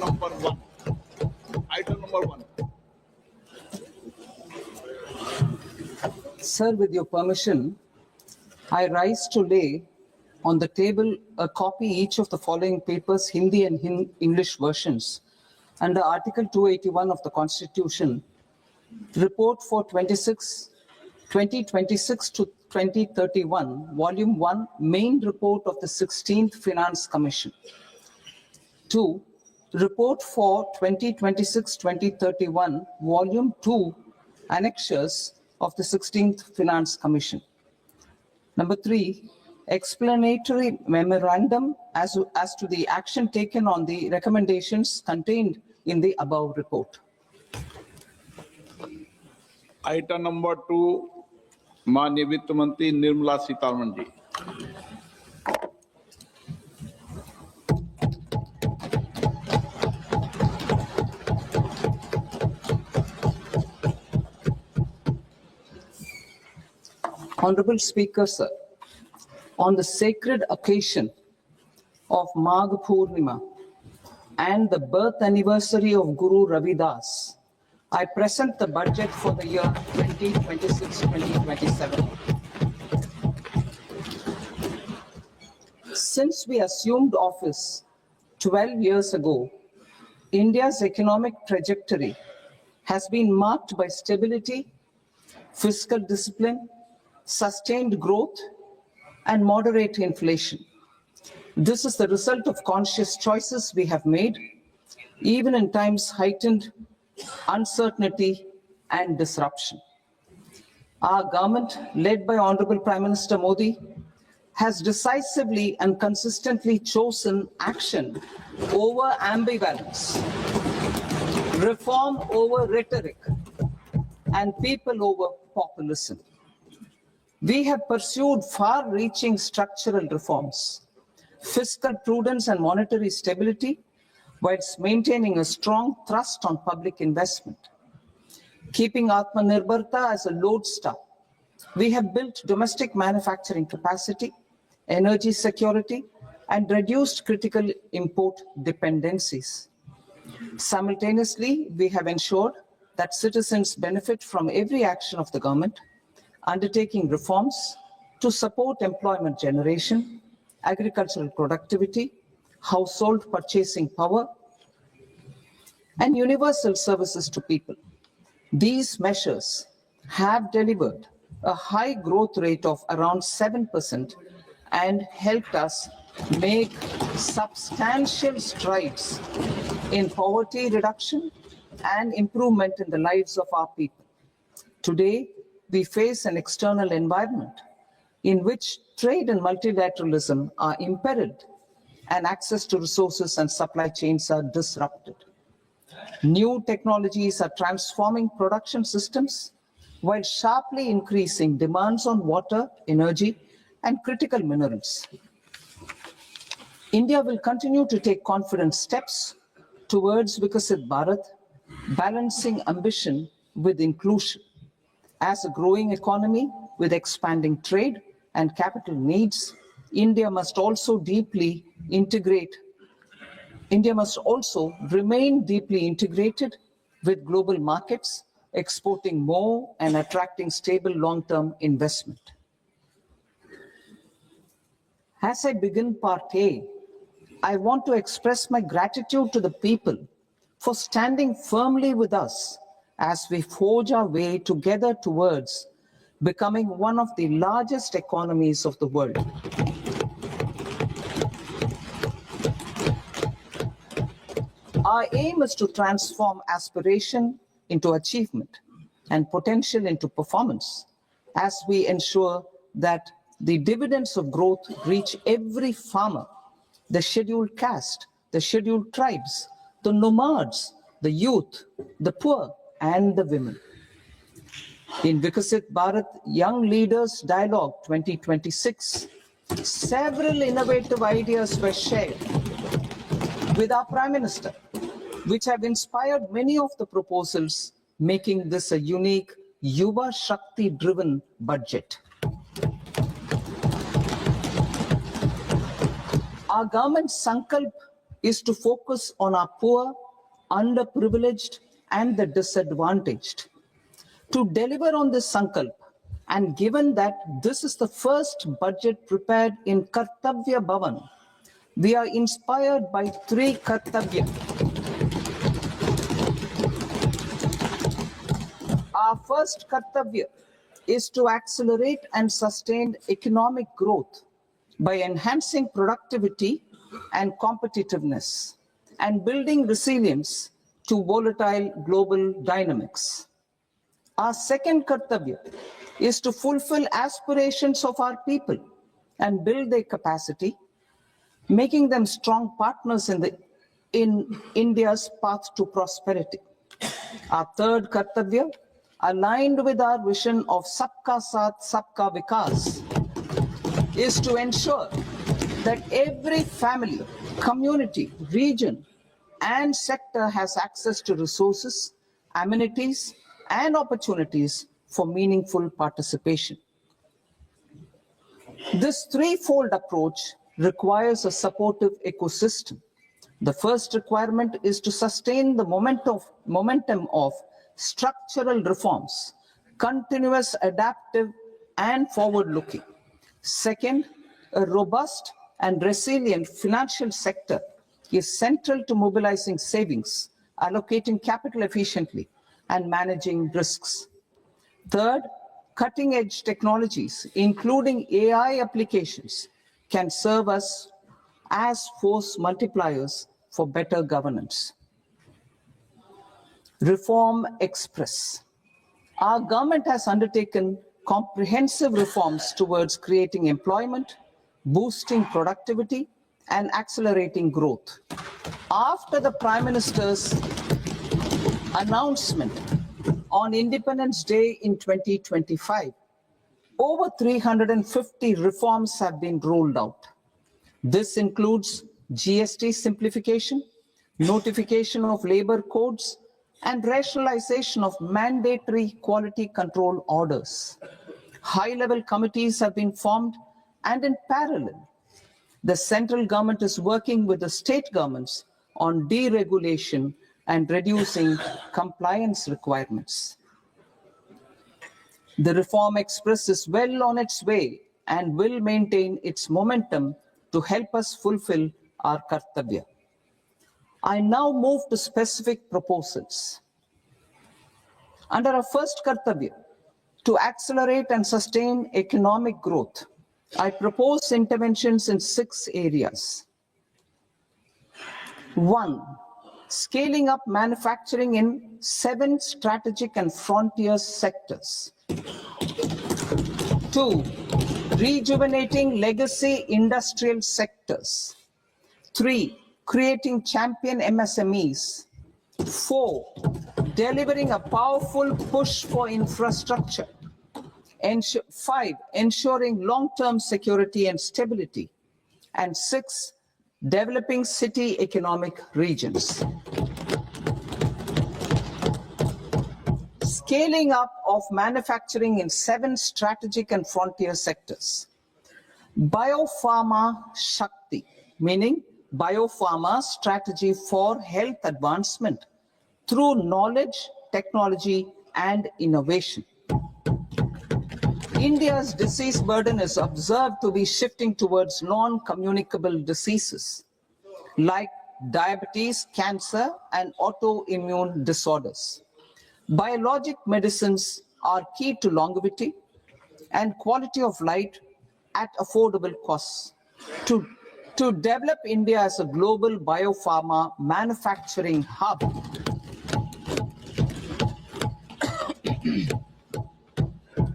number 1. Item number 1. Sir, with your permission, I rise to lay on the table a copy each of the following papers, Hindi and English versions, under Article 281 of the Constitution, report for 2026 to 2031, Volume 1, main report of the 16th Finance Commission. 2, report for 2026-2031, Volume 2, annexures of the 16th Finance Commission. Number 3, explanatory memorandum as to the action taken on the recommendations contained in the above report. Item number 2, माननीय वित्त मंत्री Nirmala Sitharaman ji. Honorable Speaker, sir, on the sacred occasion of Magh Purnima and the birth anniversary of Guru Ravidas, I present the budget for the year 2026-2027. Since we assumed office 12 years ago, India's economic trajectory has been marked by stability, fiscal discipline, sustained growth, and moderate inflation. This is the result of conscious choices we have made, even in times heightened uncertainty and disruption. Our government, led by Honorable Prime Minister Modi, has decisively and consistently chosen action over ambivalence, reform over rhetoric, and people over populism. We have pursued far-reaching structural reforms, fiscal prudence and monetary stability, whilst maintaining a strong thrust on public investment. Keeping Atmanirbharta as a lodestar, we have built domestic manufacturing capacity, energy security, and reduced critical import dependencies. Simultaneously, we have ensured that citizens benefit from every action of the government, undertaking reforms to support employment generation, agricultural productivity, household purchasing power, and universal services to people. These measures have delivered a high growth rate of around 7% and helped us make substantial strides in poverty reduction and improvement in the lives of our people. Today, we face an external environment in which trade and multilateralism are imperiled and access to resources and supply chains are disrupted. New technologies are transforming production systems while sharply increasing demands on water, energy, and critical minerals. India will continue to take confident steps towards Vikasit Bharat, balancing ambition with inclusion. As a growing economy with expanding trade and capital needs, India must also remain deeply integrated with global markets, exporting more and attracting stable long-term investment. As I begin part A, I want to express my gratitude to the people for standing firmly with us as we forge our way together towards becoming one of the largest economies of the world. Our aim is to transform aspiration into achievement and potential into performance as we ensure that the dividends of growth reach every farmer, the scheduled caste, the scheduled tribes, the nomads, the youth, the poor, and the women. In Vikasit Bharat Young Leaders Dialogue 2026, several innovative ideas were shared with our Prime Minister, which have inspired many of the proposals, making this a unique Yuva Shakti-driven budget. Our government's Sankalp is to focus on our poor, underprivileged, and the disadvantaged. To deliver on this sankalp, and given that this is the first budget prepared in Kartavya Bhavan, we are inspired by three Kartavya. Our first Kartavya is to accelerate and sustain economic growth by enhancing productivity and competitiveness and building resilience to volatile global dynamics. Our second Kartavya is to fulfill aspirations of our people and build their capacity, making them strong partners in India's path to prosperity. Our third Kartavya, aligned with our vision of Sabka Saath, Sabka Vikas, is to ensure that every family, community, region, and sector has access to resources, amenities, and opportunities for meaningful participation. This threefold approach requires a supportive ecosystem. The first requirement is to sustain the momentum of structural reforms, continuous, adaptive, and forward-looking. Second, a robust and resilient financial sector is central to mobilizing savings, allocating capital efficiently, and managing risks. Third, cutting-edge technologies, including AI applications, can serve us as force multipliers for better governance. Reform Express. Our government has undertaken comprehensive reforms towards creating employment, boosting productivity, and accelerating growth. After the Prime Minister's announcement on Independence Day in 2025, over 350 reforms have been rolled out. This includes GST simplification, notification of labor codes, and rationalization of mandatory quality control orders. High-level committees have been formed, and in parallel, the central government is working with the state governments on deregulation and reducing compliance requirements. The Reform Express is well on its way and will maintain its momentum to help us fulfill our Kartavya. I now move to specific proposals. Under our first Kartavya, to accelerate and sustain economic growth, I propose interventions in 6 areas. 1. Scaling up manufacturing in 7 strategic and frontier sectors. 2. Rejuvenating legacy industrial sectors. 3. Creating champion MSMEs. 4. Delivering a powerful push for infrastructure. 5. Ensuring long-term security and stability. And 6. Developing city economic regions. Scaling up of manufacturing in 7 strategic and frontier sectors. Biopharma Shakti, meaning biopharma strategy for health advancement through knowledge, technology, and innovation. India's disease burden is observed to be shifting towards non-communicable diseases like diabetes, cancer, and autoimmune disorders. Biologic medicines are key to longevity and quality of life at affordable costs. To develop India as a global biopharma manufacturing hub,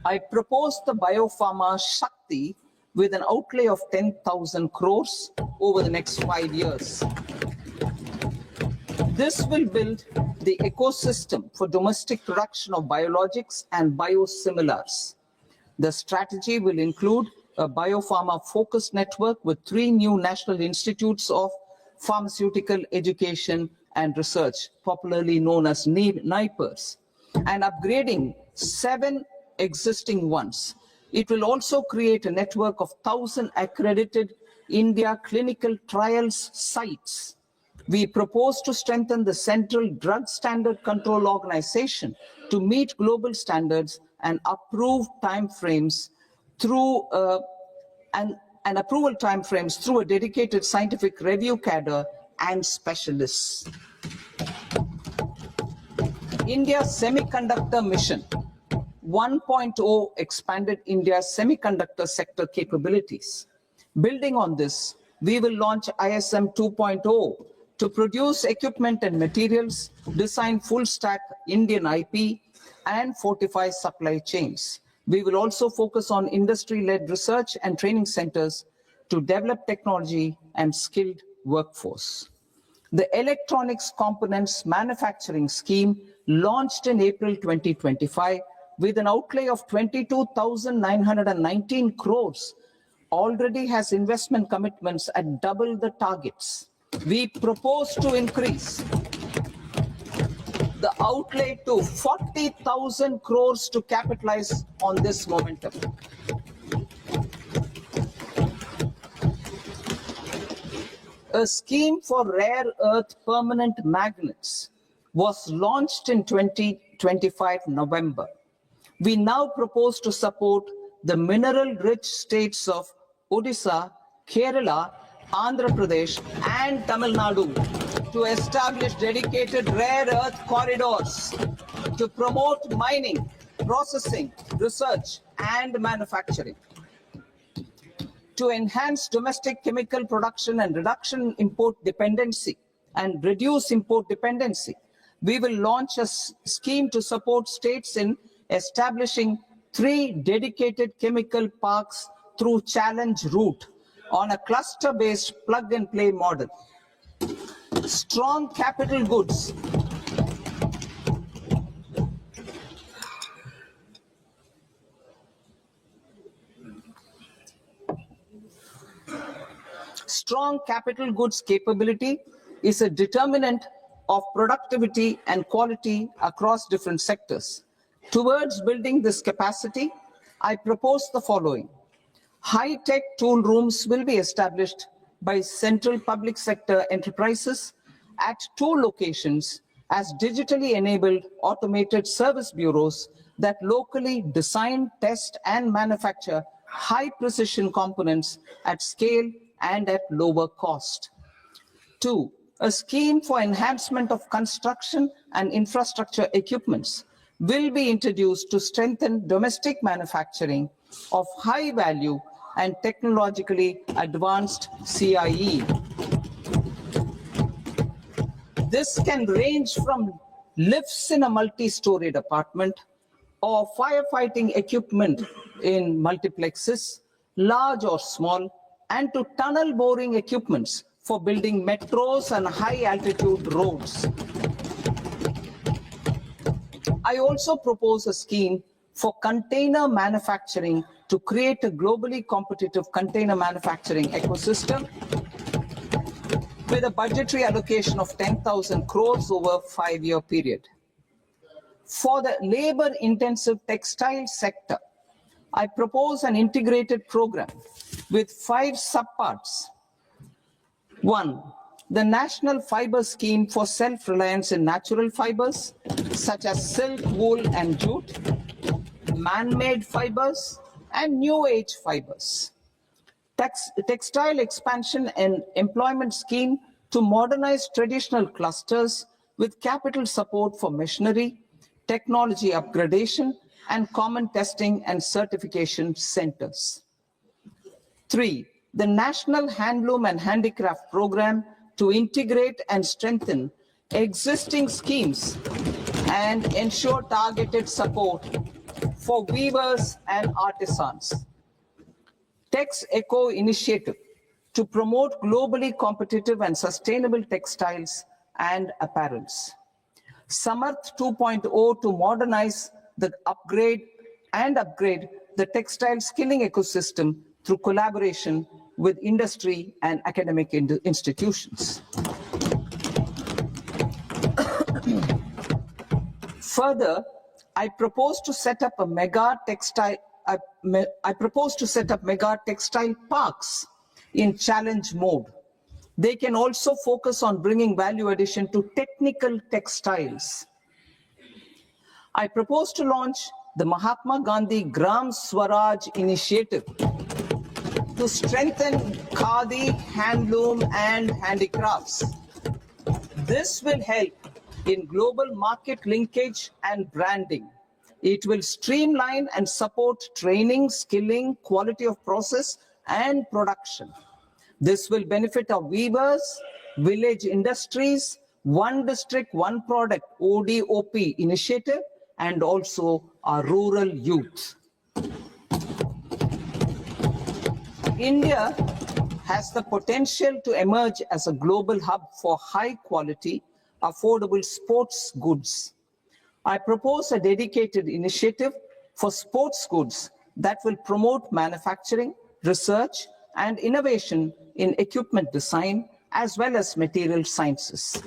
I propose the Biopharma Shakti with an outlay of 10,000 crores over the next 5 years. This will build the ecosystem for domestic production of biologics and biosimilars. The strategy will include a biopharma-focused network with 3 new national institutes of pharmaceutical education and research, popularly known as NIPERS, and upgrading 7 existing ones. It will also create a network of 1,000 accredited India clinical trials sites We propose to strengthen the Central Drug Standard Control Organization to meet global standards and approve timeframes through and approval timeframes through a dedicated scientific review cadre and specialists. India's semiconductor mission 1.0 expanded India's semiconductor sector capabilities. Building on this, we will launch ISM 2.0 to produce equipment and materials, design full-stack Indian IP, and fortify supply chains. We will also focus on industry-led research and training centers to develop technology and skilled workforce. The Electronics Components Manufacturing Scheme, launched in April 2025 with an outlay of 22,919 crores, already has investment commitments at double the targets. We propose to increase the outlay to 40,000 crores to capitalize on this momentum. A scheme for rare earth permanent magnets was launched in 2025 November. We now propose to support the mineral-rich states of Odisha, Kerala, Andhra Pradesh, and Tamil Nadu to establish dedicated rare earth corridors to promote mining, processing, research, and manufacturing. To enhance domestic chemical production and reduction import dependency and reduce import dependency, we will launch a scheme to support states in establishing 3 dedicated chemical parks through challenge route on a cluster-based plug-and-play model. Strong capital goods. Strong capital goods capability is a determinant of productivity and quality across different sectors. Towards building this capacity, I propose the following. High-tech tool rooms will be established by central public sector enterprises at 2 locations as digitally enabled automated service bureaus that locally design, test, and manufacture high-precision components at scale and at lower cost. 2, a scheme for enhancement of construction and infrastructure equipments will be introduced to strengthen domestic manufacturing of high value and technologically advanced CIE. This can range from lifts in a multi-storied apartment or firefighting equipment in multiplexes, large or small, and to tunnel boring equipments for building metros and high-altitude roads. I also propose a scheme for container manufacturing to create a globally competitive container manufacturing ecosystem with a budgetary allocation of 10,000 crores over a 5-year period. For the labor-intensive textile sector, I propose an integrated program with 5 subparts. 1, the National Fiber Scheme for self-reliance in natural fibers, such as silk, wool, and jute, man-made fibers, and new age fibers. Textile expansion and employment scheme to modernize traditional clusters with capital support for machinery, technology upgradation, and common testing and certification centers. 3, the National Handloom and Handicraft Program to integrate and strengthen existing schemes and ensure targeted support for weavers and artisans. Tex Eco initiative to promote globally competitive and sustainable textiles and apparels. Samarth 2.0 to modernize the upgrade the textile skilling ecosystem through collaboration with industry and academic institutions. Further, I propose to set up mega textile parks in challenge mode They can also focus on bringing value addition to technical textiles. I propose to launch the Mahatma Gandhi Gram Swaraj initiative to strengthen khadi, handloom, and handicrafts. This will help in global market linkage and branding. It will streamline and support training, skilling, quality of process, and production. This will benefit our weavers, village industries, one district, one product, ODOP initiative, and also our rural youth. India has the potential to emerge as a global hub for high quality, affordable sports goods. I propose a dedicated initiative for sports goods that will promote manufacturing, research, and innovation in equipment design, as well as material sciences.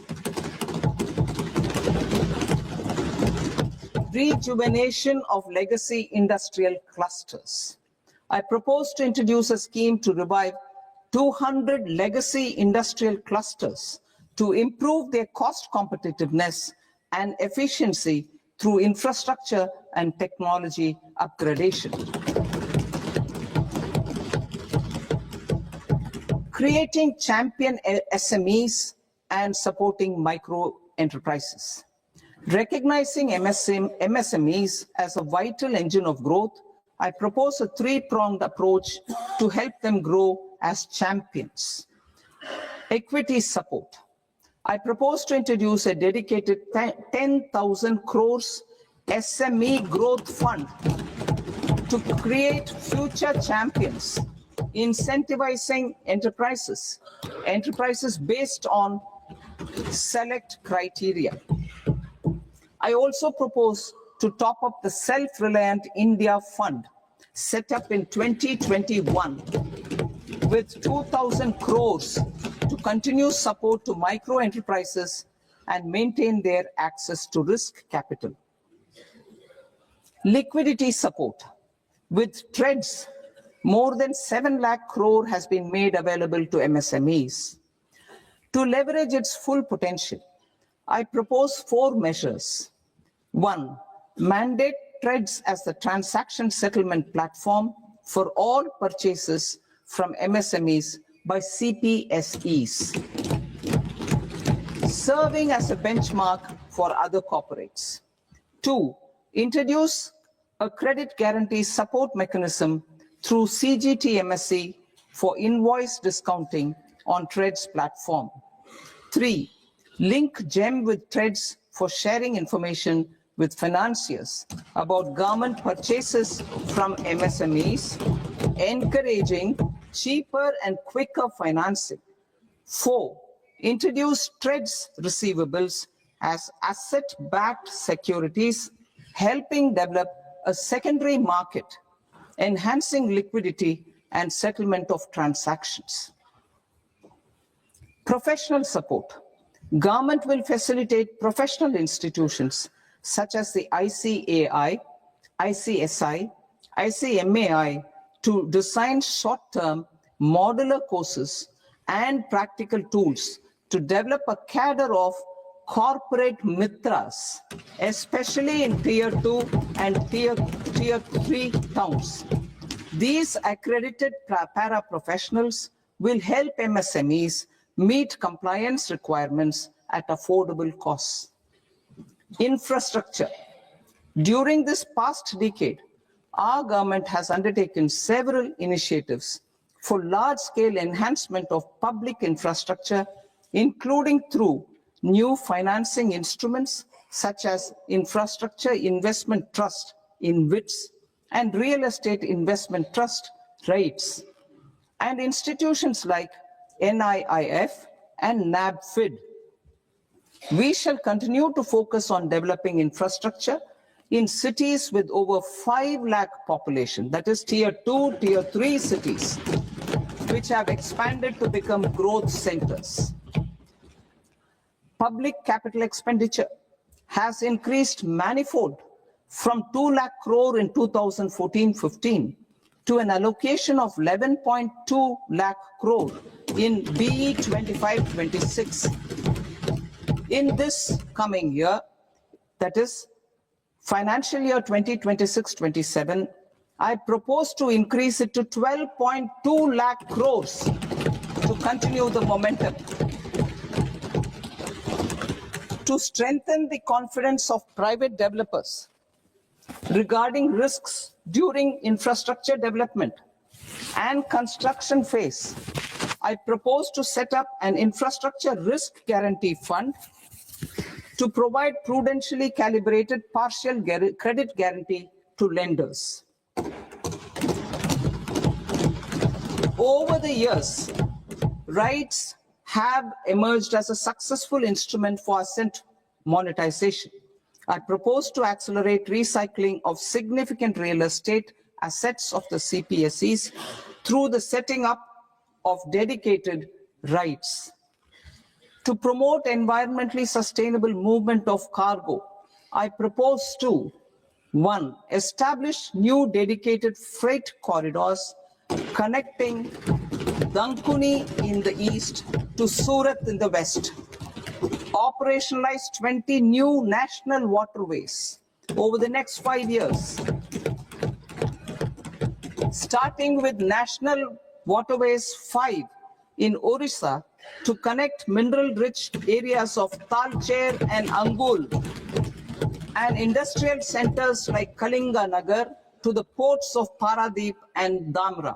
Rejuvenation of legacy industrial clusters. I propose to introduce a scheme to revive 200 legacy industrial clusters to improve their cost competitiveness and efficiency through infrastructure and technology upgradation. Creating champion SMEs and supporting micro enterprises. Recognizing MSMEs as a vital engine of growth, I propose a three-pronged approach to help them grow as champions. Equity support. I propose to introduce a dedicated 10,000 crores SME growth fund to create future champions, incentivizing enterprises based on select criteria. I also propose to top up the Self-Reliant India Fund set up in 2021 with 2,000 crores to continue support to micro enterprises and maintain their access to risk capital. Liquidity support. With TREDS, more than 7 lakh crore has been made available to MSMEs. To leverage its full potential, I propose 4 measures. 1, mandate TREDS as the transaction settlement platform for all purchases from MSMEs by CPSEs, serving as a benchmark for other corporates. 2, introduce a credit guarantee support mechanism through CGTMSE for invoice discounting on TREDS platform. 3, link GEM with TREDS for sharing information with financiers about government purchases from MSMEs, encouraging cheaper and quicker financing. 4, introduce TREDS receivables as asset-backed securities, helping develop a secondary market, enhancing liquidity and settlement of transactions. Professional support. Government will facilitate professional institutions such as the ICAI, ICSI, ICMAI to design short-term modular courses and practical tools to develop a cadre of corporate mitras, especially in Tier 2 and Tier 3 towns. These accredited para-professionals will help MSMEs meet compliance requirements at affordable costs. Infrastructure. During this past decade, our government has undertaken several initiatives for large-scale enhancement of public infrastructure, including through new financing instruments such as Infrastructure Investment Trust (InvITs) and Real Estate Investment Trust (REITs), and institutions like NIIF and NABFID. We shall continue to focus on developing infrastructure in cities with over 5 lakh population, that is Tier 2, Tier 3 cities, which have expanded to become growth centers. Public capital expenditure has increased manifold from 2 lakh crore in 2014-15 to an allocation of 11.2 lakh crore in BE 25-26. In this coming year, that is financial year 2026-27, I propose to increase it to 12.2 lakh crores to continue the momentum. To strengthen the confidence of private developers regarding risks during infrastructure development and construction phase, I propose to set up an infrastructure risk guarantee fund to provide prudentially calibrated partial credit guarantee to lenders. Over the years, RITES have emerged as a successful instrument for asset monetization. I propose to accelerate recycling of significant real estate assets of the CPSEs through the setting up of dedicated RITES. To promote environmentally sustainable movement of cargo, I propose to 1. Establish new dedicated freight corridors connecting Dankuni in the east to Surat in the west. Operationalize 20 new national waterways over the next 5 years, starting with National Waterways 5 in Orissa to connect mineral-rich areas of Talcher and Angul and industrial centers like Kalinga Nagar to the ports of Paradeep and Dhamra.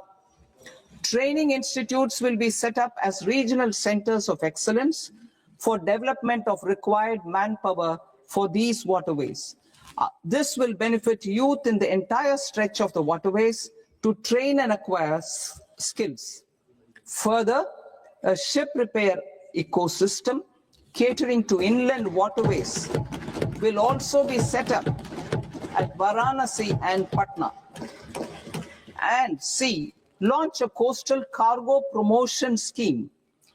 Training institutes will be set up as regional centers of excellence for development of required manpower for these waterways. This will benefit youth in the entire stretch of the waterways to train and acquire skills. Further, a ship repair ecosystem catering to inland waterways will also be set up at Varanasi and Patna. And C, launch a coastal cargo promotion scheme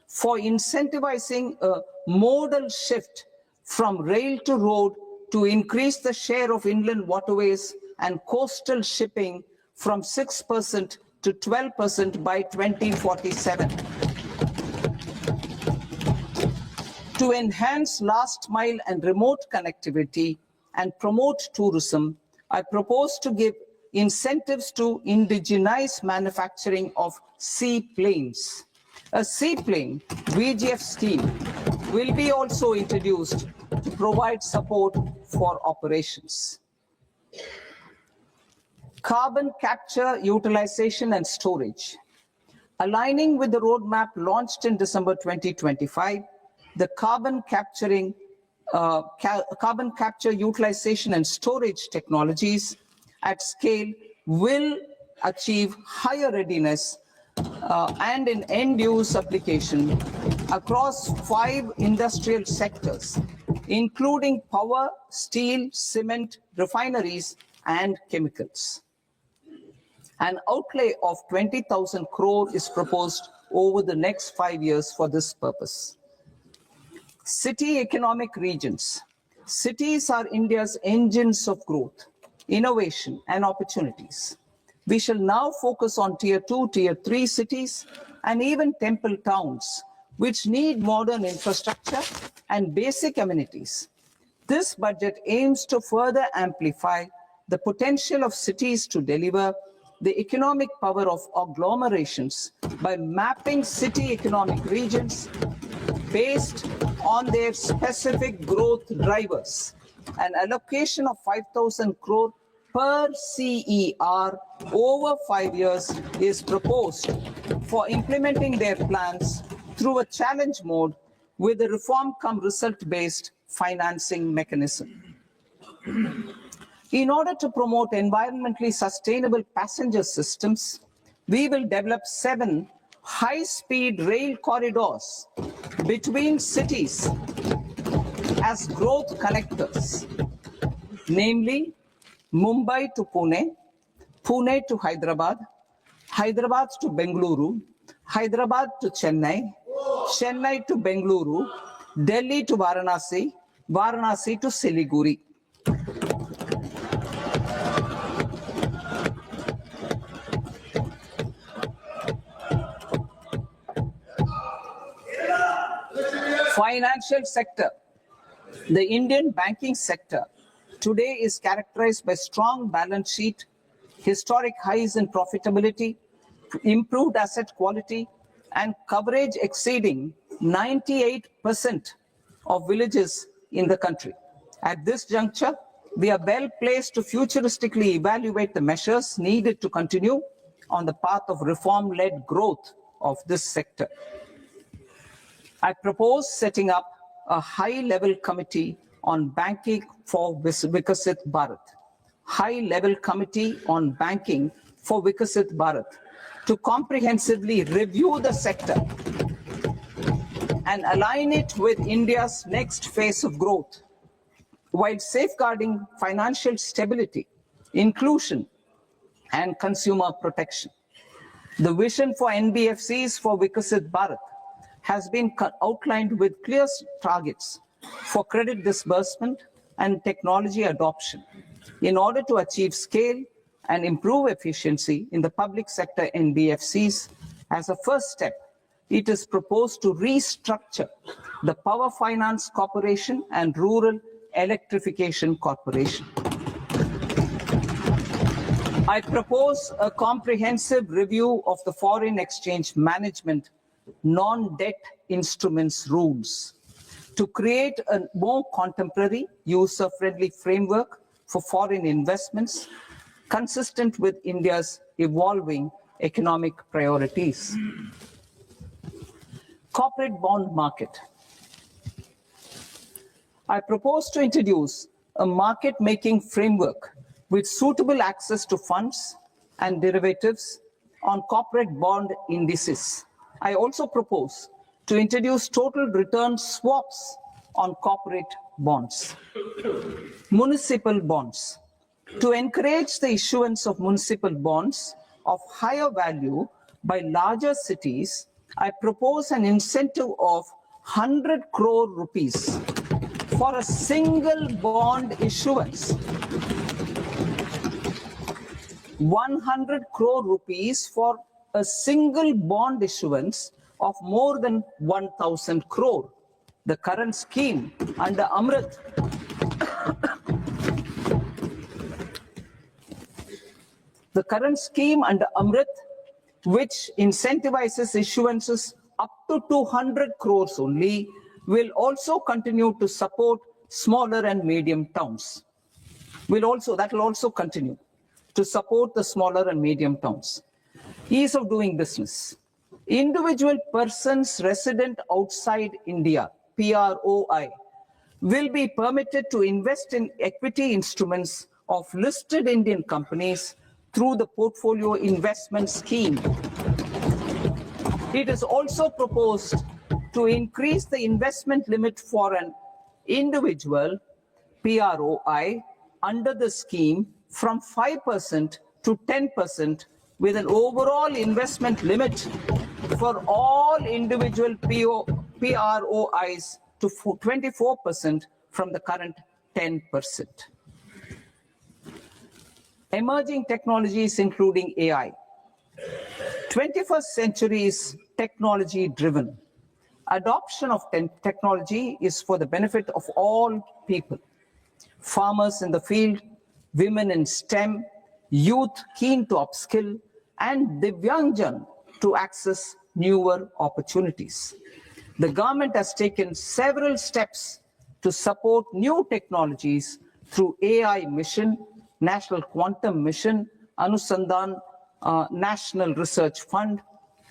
for incentivizing a modal shift from rail to road to increase the share of inland waterways and coastal shipping from 6% to 12% by 2047. To enhance last mile and remote connectivity and promote tourism, I propose to give incentives to indigenize manufacturing of seaplanes. A seaplane VGF scheme will be also introduced to provide support for operations. Carbon capture, utilization and storage. Aligning with the roadmap launched in December 2025, the carbon capture, utilization and storage technologies at scale will achieve higher readiness and in end-use application across 5 industrial sectors, including power, steel, cement, refineries, and chemicals. An outlay of 20,000 crore is proposed over the next 5 years for this purpose. City economic regions. Cities are India's engines of growth, innovation, and opportunities. We shall now focus on Tier 2, Tier 3 cities, and even temple towns, which need modern infrastructure and basic amenities. This budget aims to further amplify the potential of cities to deliver the economic power of agglomerations by mapping city economic regions based on their specific growth drivers. An allocation of 5,000 crore per CER over 5 years is proposed for implementing their plans through a challenge mode with a reform cum result-based financing mechanism. In order to promote environmentally sustainable passenger systems, we will develop 7 high-speed rail corridors between cities as growth connectors, namely Mumbai to Pune, Pune to Hyderabad, Hyderabad to Bengaluru, Hyderabad to Chennai, Chennai to Bengaluru, Delhi to Varanasi, Varanasi to Siliguri. financial sector, the Indian banking sector today is characterized by strong balance sheet, historic highs in profitability, improved asset quality, and coverage exceeding 98% of villages in the country. At this juncture, we are well placed to futuristically evaluate the measures needed to continue on the path of reform-led growth of this sector. I propose setting up a high-level committee on banking for Vikasit Bharat. High-level committee on banking for Vikasit Bharat to comprehensively review the sector and align it with India's next phase of growth, while safeguarding financial stability, inclusion, and consumer protection. The vision for NBFCs for Vikasit Bharat has been outlined with clear targets for credit disbursement and technology adoption in order to achieve scale and improve efficiency in the public sector NBFCs. As a first step, it is proposed to restructure the Power Finance Corporation and Rural Electrification Corporation. I propose a comprehensive review of the foreign exchange management non-debt instruments rules to create a more contemporary, user-friendly framework for foreign investments consistent with India's evolving economic priorities. Corporate bond market. I propose to introduce a market-making framework with suitable access to funds and derivatives on corporate bond indices. I also propose to introduce total return swaps on corporate bonds. Municipal bonds. To encourage the issuance of municipal bonds of higher value by larger cities, I propose an incentive of 100 crore rupees for a single bond issuance. 100 crore rupees for a single bond issuance of more than 1,000 crore. The current scheme under Amrit which incentivizes issuances up to 200 crores only, will also continue to support smaller and medium towns. That will also continue to support the smaller and medium towns. Ease of doing business. Individual persons resident outside India, PROI, will be permitted to invest in equity instruments of listed Indian companies through the portfolio investment scheme. It is also proposed to increase the investment limit for an individual PROI under the scheme from 5% to 10%, with an overall investment limit for all individual PROIs to 24% from the current 10%. Emerging technologies including AI. 21st century is technology driven. Adoption of technology is for the benefit of all people. Farmers in the field, women in STEM, youth keen to upskill, and Divyangjan to access newer opportunities. The government has taken several steps to support new technologies through AI Mission, National Quantum Mission, Anusandhan National Research Fund,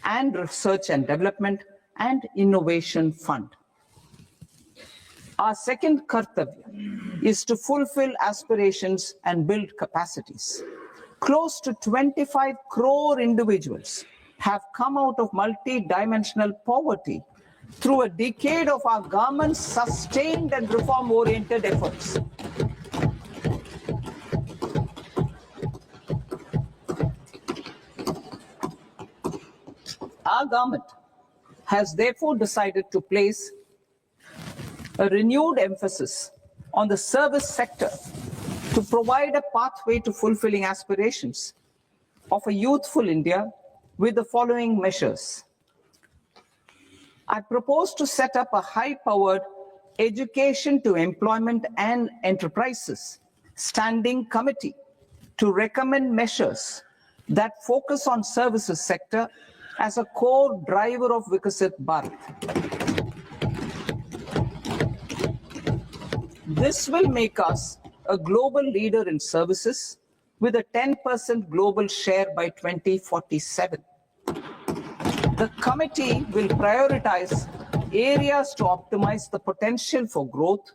and Research and Development and Innovation Fund. Our second kartavya is to fulfill aspirations and build capacities. Close to 25 crore individuals have come out of multi-dimensional poverty through a decade of our government's sustained and reform-oriented efforts. Our government has therefore decided to place a renewed emphasis on the service sector to provide a pathway to fulfilling aspirations of a youthful India with the following measures. I propose to set up a high-powered education to employment and enterprises standing committee to recommend measures that focus on services sector as a core driver of Viksit Bharat. This will make us a global leader in services with a 10% global share by 2047. The committee will prioritize areas to optimize the potential for growth,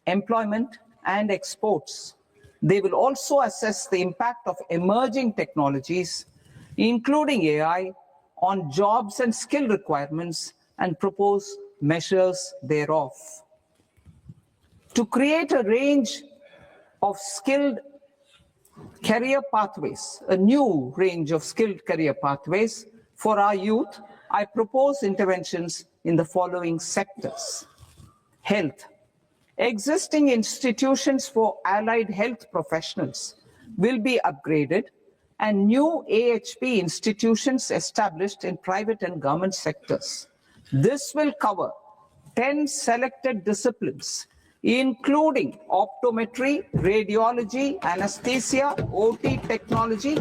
employment, and exports. They will also assess the impact of emerging technologies, including AI, on jobs and skill requirements and propose measures thereof. To create a range of skilled career pathways, a new range of skilled career pathways for our youth, I propose interventions in the following sectors. Health. Existing institutions for allied health professionals will be upgraded and new AHP institutions established in private and government sectors. This will cover 10 selected disciplines, including optometry, radiology, anesthesia, OT technology,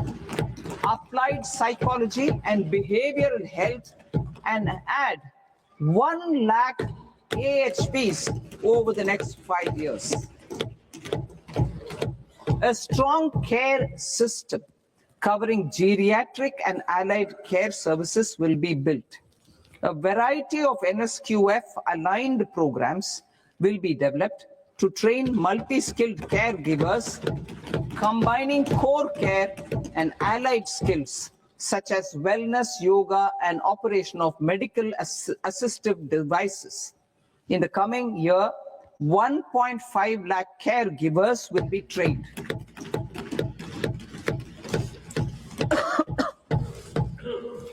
applied psychology, and behavioral health, and add 1 lakh AHPs over the next 5 years. A strong care system covering geriatric and allied care services will be built. A variety of NSQF-aligned programs will be developed to train multi-skilled caregivers, combining core care and allied skills such as wellness, yoga, and operation of medical assistive devices. In the coming year, 1.5 lakh caregivers will be trained.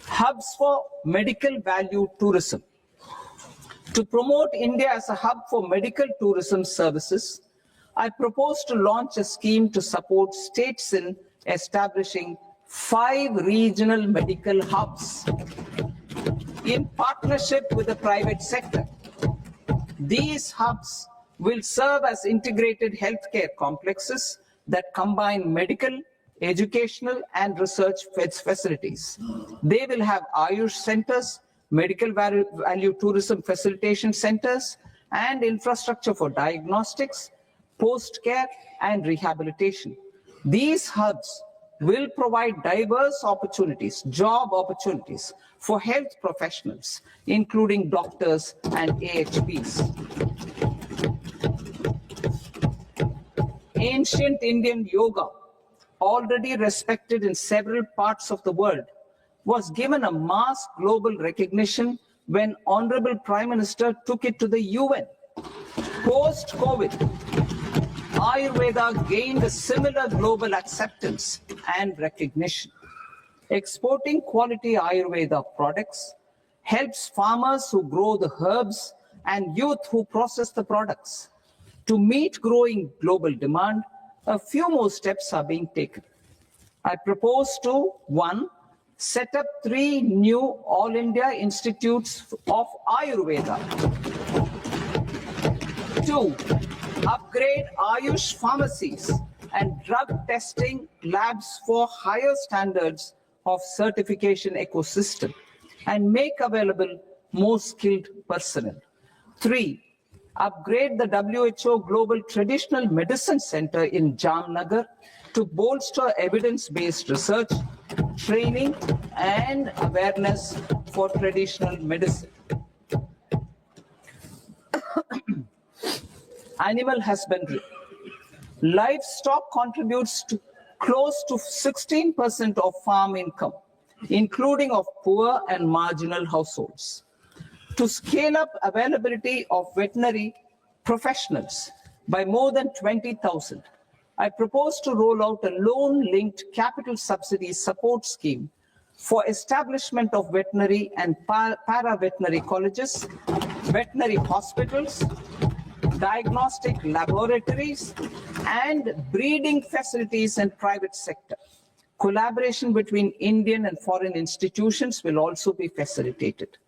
Hubs for medical value tourism. To promote India as a hub for medical tourism services, I propose to launch a scheme to support states in establishing 5 regional medical hubs in partnership with the private sector. These hubs will serve as integrated healthcare complexes that combine medical, educational, and research facilities. They will have Ayush centers, medical value tourism facilitation centers, and infrastructure for diagnostics, post-care, and rehabilitation. These hubs will provide diverse opportunities, job opportunities for health professionals, including doctors and AHPs. Ancient Indian yoga, already respected in several parts of the world, was given a mass global recognition when Honorable Prime Minister took it to the UN. Post-COVID, Ayurveda gained a similar global acceptance and recognition. Exporting quality Ayurveda products helps farmers who grow the herbs and youth who process the products. To meet growing global demand, a few more steps are being taken. I propose to 1. Set up 3 new All India Institutes of Ayurveda. 2. Upgrade Ayush pharmacies and drug testing labs for higher standards of certification ecosystem and make available more skilled personnel. 3. Upgrade the WHO Global Traditional Medicine Center in Jamnagar to bolster evidence-based research, training, and awareness for traditional medicine. Animal husbandry. Livestock contributes to close to 16% of farm income, including of poor and marginal households. To scale up availability of veterinary professionals by more than 20,000, I propose to roll out a loan-linked capital subsidy support scheme for establishment of veterinary and para-veterinary colleges, veterinary hospitals, diagnostic laboratories, and breeding facilities in private sector. Collaboration between Indian and foreign institutions will also be facilitated.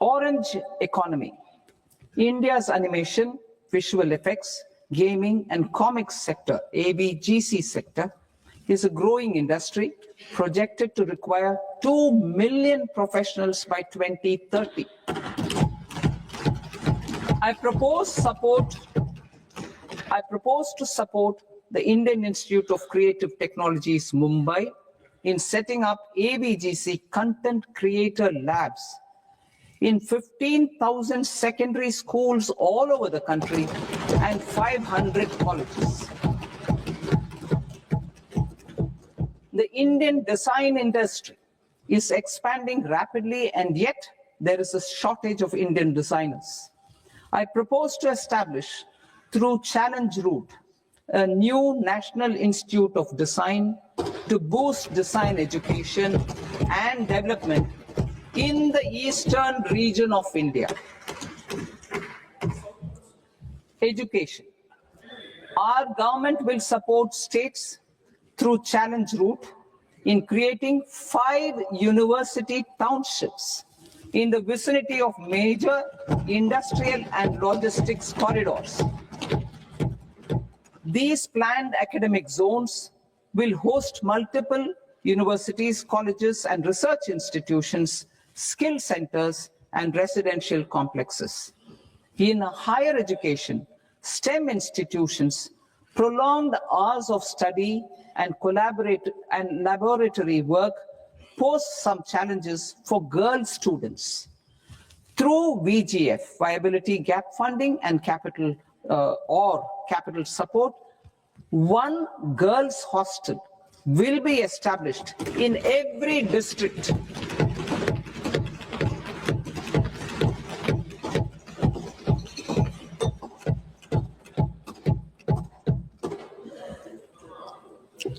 Orange economy. India's animation, visual effects, gaming and comics sector, AVGC sector, is a growing industry projected to require 2 million professionals by 2030. I propose to support the Indian Institute of Creative Technologies, Mumbai, in setting up AVGC content creator labs in 15,000 secondary schools all over the country and 500 colleges. The Indian design industry is expanding rapidly, and yet there is a shortage of Indian designers. I propose to establish, through challenge route, a new National Institute of Design to boost design education and development in the eastern region of India. Education. Our government will support states through challenge route in creating 5 university townships in the vicinity of major industrial and logistics corridors. These planned academic zones will host multiple universities, colleges, and research institutions, skill centers, and residential complexes. In higher education, STEM institutions, prolonged hours of study and laboratory work pose some challenges for girl students. Through VGF, viability gap funding and capital support, one girls' hostel will be established in every district.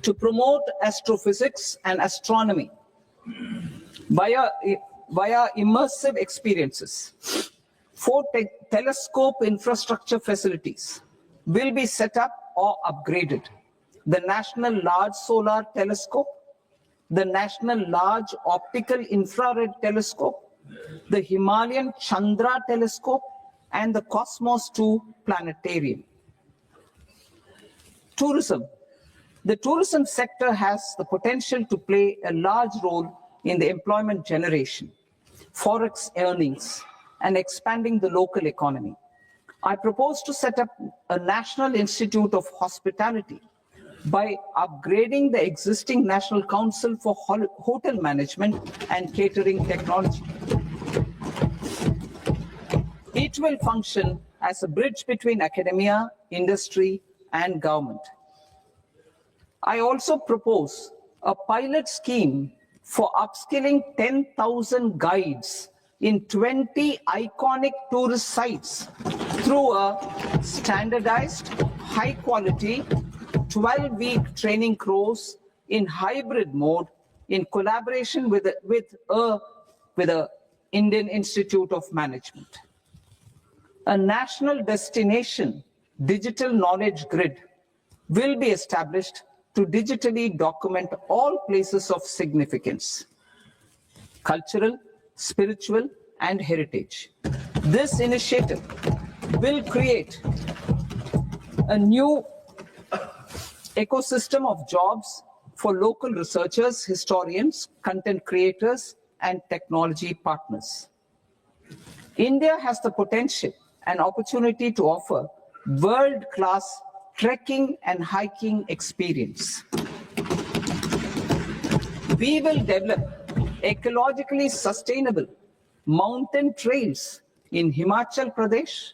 To promote astrophysics and astronomy via immersive experiences. 4 telescope infrastructure facilities will be set up or upgraded. The National Large Solar Telescope, the National Large Optical Infrared Telescope, the Himalayan Chandra Telescope, and the Cosmos 2 Planetarium. Tourism. The tourism sector has the potential to play a large role in the employment generation, forex earnings, and expanding the local economy. I propose to set up a National Institute of Hospitality by upgrading the existing National Council for Hotel Management and Catering Technology. It will function as a bridge between academia, industry, and government. I also propose a pilot scheme for upskilling 10,000 guides in 20 iconic tourist sites through a standardized, high-quality, 12-week training course in hybrid mode in collaboration with the Indian Institute of Management. A national destination digital knowledge grid will be established to digitally document all places of significance, cultural, spiritual, and heritage. This initiative will create a new ecosystem of jobs for local researchers, historians, content creators, and technology partners. India has the potential and opportunity to offer world-class trekking and hiking experience. We will develop ecologically sustainable mountain trails in Himachal Pradesh,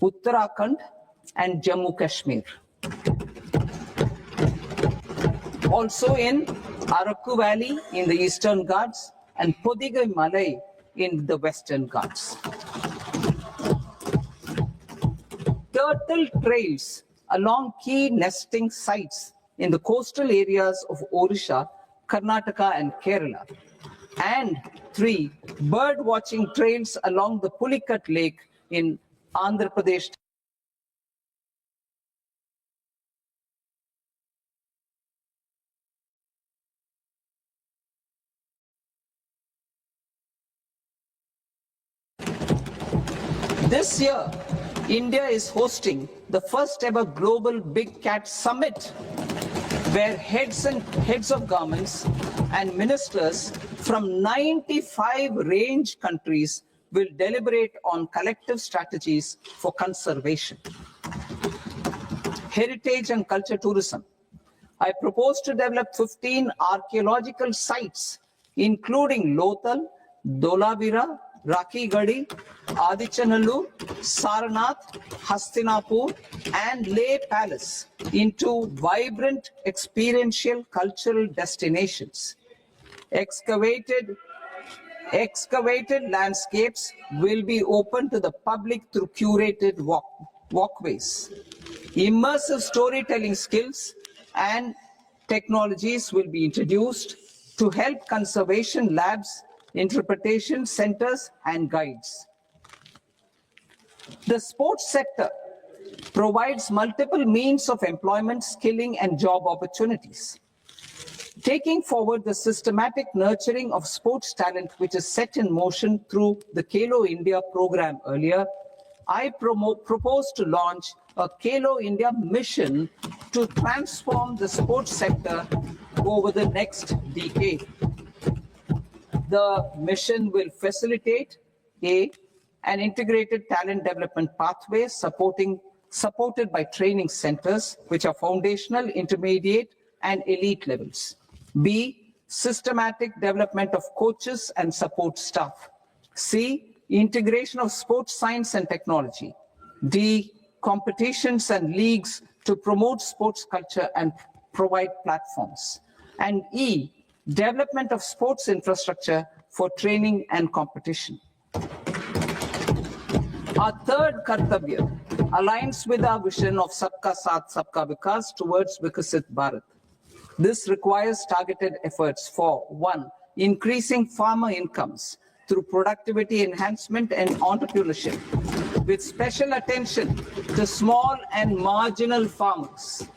Uttarakhand, and Jammu Kashmir. Also in Araku Valley in the Eastern Ghats and Podigai Malai in the Western Ghats. Turtle trails along key nesting sites in the coastal areas of Odisha, Karnataka, and Kerala. And 3 bird watching trails along the Pulikat Lake in Andhra Pradesh. This year, India is hosting the first ever global Big Cat Summit, where heads of governments and ministers from 95 range countries will deliberate on collective strategies for conservation. Heritage and culture tourism. I propose to develop 15 archaeological sites, including Lothal, Dholavira, Rakhi Gadi, Adichanallur, Sarnath, Hastinapur, and Leh Palace into vibrant experiential cultural destinations. Excavated landscapes will be open to the public through curated walkways. Immersive storytelling skills and technologies will be introduced to help conservation labs, interpretation centers, and guides. The sports sector provides multiple means of employment, skilling, and job opportunities. Taking forward the systematic nurturing of sports talent, which is set in motion through the Khelo India program earlier, I propose to launch a Khelo India mission to transform the sports sector over the next decade. The mission will facilitate an integrated talent development pathway supported by training centers, which are foundational, intermediate, and elite levels. B, systematic development of coaches and support staff. C, integration of sports science and technology. D, competitions and leagues to promote sports culture and provide platforms. And E, development of sports infrastructure for training and competition. Our third Kartavya aligns with our vision of Sabka Saath, Sabka Vikas towards Vikasit Bharat. This requires targeted efforts for 1, increasing farmer incomes through productivity enhancement and entrepreneurship, with special attention to small and marginal farmers.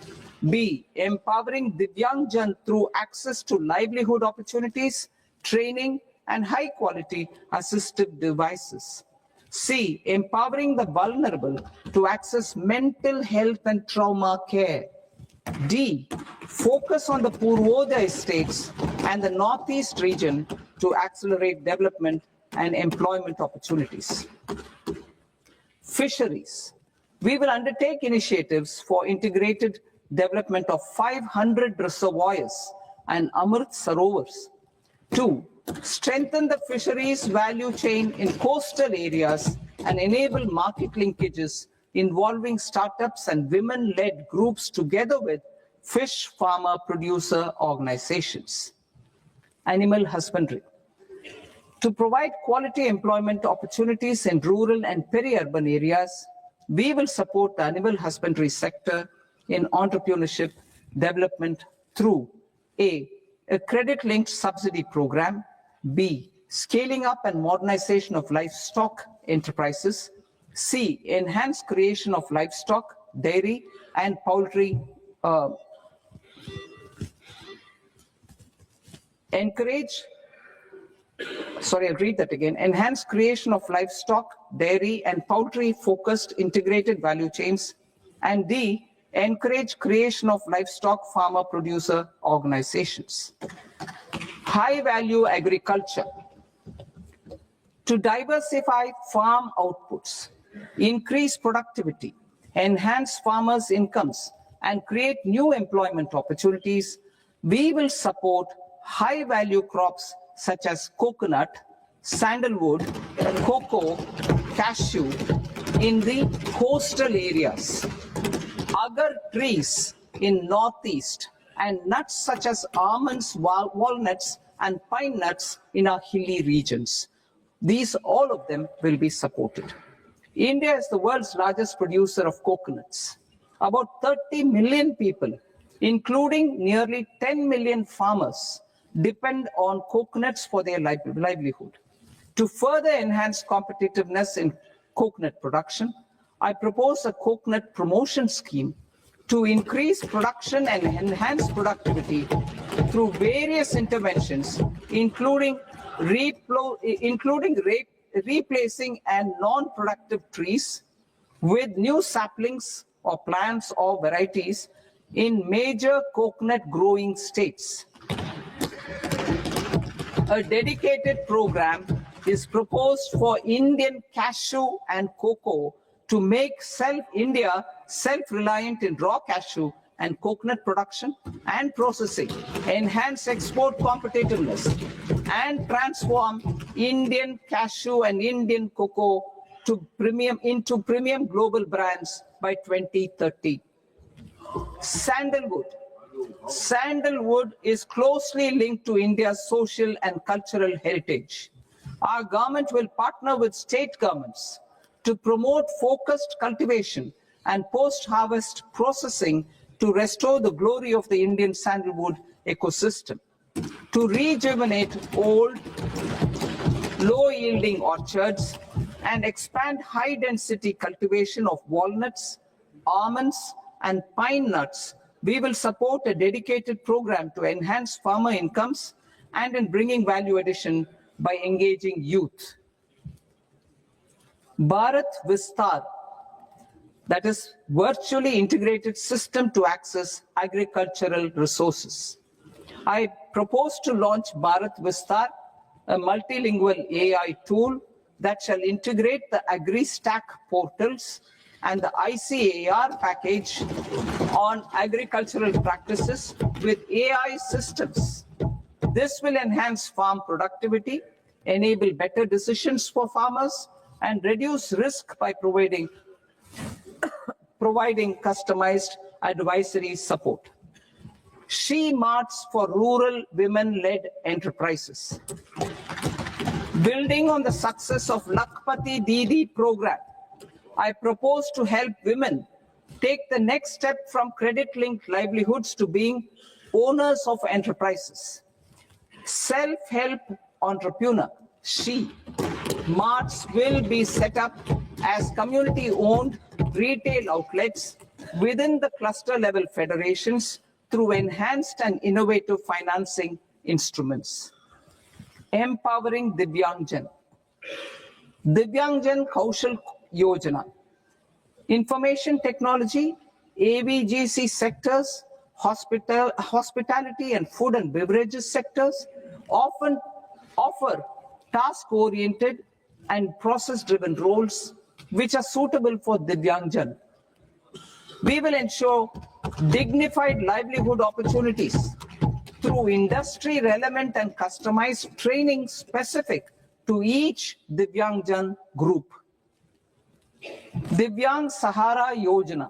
B, empowering Divyang Jan through access to livelihood opportunities, training, and high-quality assistive devices. C, empowering the vulnerable to access mental health and trauma care. D, focus on the Purvodaya states and the Northeast region to accelerate development and employment opportunities. Fisheries. We will undertake initiatives for integrated development of 500 reservoirs and Amrit Sarovars. 2, strengthen the fisheries value chain in coastal areas and enable market linkages involving startups and women-led groups together with fish farmer producer organizations. Animal husbandry. To provide quality employment opportunities in rural and peri-urban areas, we will support the animal husbandry sector in entrepreneurship development through A, credit-linked subsidy program, B, scaling up and modernization of livestock enterprises, C, enhanced creation of livestock, dairy, and poultry, enhanced creation of livestock, dairy, and poultry-focused integrated value chains, and D, encourage creation of livestock farmer producer organizations. High-value agriculture. To diversify farm outputs, increase productivity, enhance farmers' incomes, and create new employment opportunities, we will support high-value crops such as coconut, sandalwood, cocoa, cashew in the coastal areas, agar trees in Northeast, and nuts such as almonds, walnuts, and pine nuts in our hilly regions. These, all of them, will be supported. India is the world's largest producer of coconuts. About 30 million people, including nearly 10 million farmers, depend on coconuts for their livelihood. To further enhance competitiveness in coconut production, I propose a coconut promotion scheme to increase production and enhance productivity through various interventions, including replacing and non-productive trees with new saplings or plants or varieties in major coconut growing states. A dedicated program is proposed for Indian cashew and cocoa to make India self-reliant in raw cashew and coconut production and processing, enhance export competitiveness, and transform Indian cashew and Indian cocoa into premium global brands by 2030. Sandalwood. Sandalwood is closely linked to India's social and cultural heritage. Our government will partner with state governments to promote focused cultivation and post-harvest processing to restore the glory of the Indian sandalwood ecosystem, to rejuvenate old, low-yielding orchards, and expand high-density cultivation of walnuts, almonds, and pine nuts. We will support a dedicated program to enhance farmer incomes and in bringing value addition by engaging youth. Bharat Vistar, that is virtually integrated system to access agricultural resources. I propose to launch Bharat Vistar, a multilingual AI tool that shall integrate the AgriStack portals and the ICAR package on agricultural practices with AI systems. This will enhance farm productivity, enable better decisions for farmers, and reduce risk by providing customized advisory support. She Marts for rural women-led enterprises. Building on the success of Lakpati Didi program, I propose to help women take the next step from credit-linked livelihoods to being owners of enterprises. Self-help entrepreneur, She Marts will be set up as community-owned retail outlets within the cluster-level federations through enhanced and innovative financing instruments. Empowering Divyangjan. Divyangjan Kaushal Yojana. Information technology, AVGC sectors, hospitality and food and beverages sectors often offer task-oriented and process-driven roles which are suitable for Divyangjan. We will ensure dignified livelihood opportunities through industry-relevant and customized training specific to each Divyangjan group. Divyang Sahara Yojana.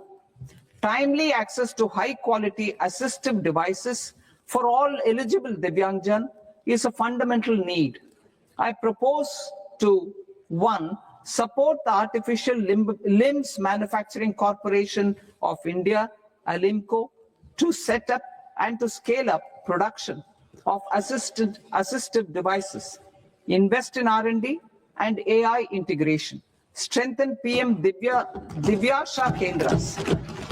Timely access to high-quality assistive devices for all eligible Divyangjan is a fundamental need. I propose to 1. Support the Artificial Limbs Manufacturing Corporation of India, Alimco, to set up and to scale up production of assistive devices, invest in R&D and AI integration, strengthen PM Divyasha Kendras,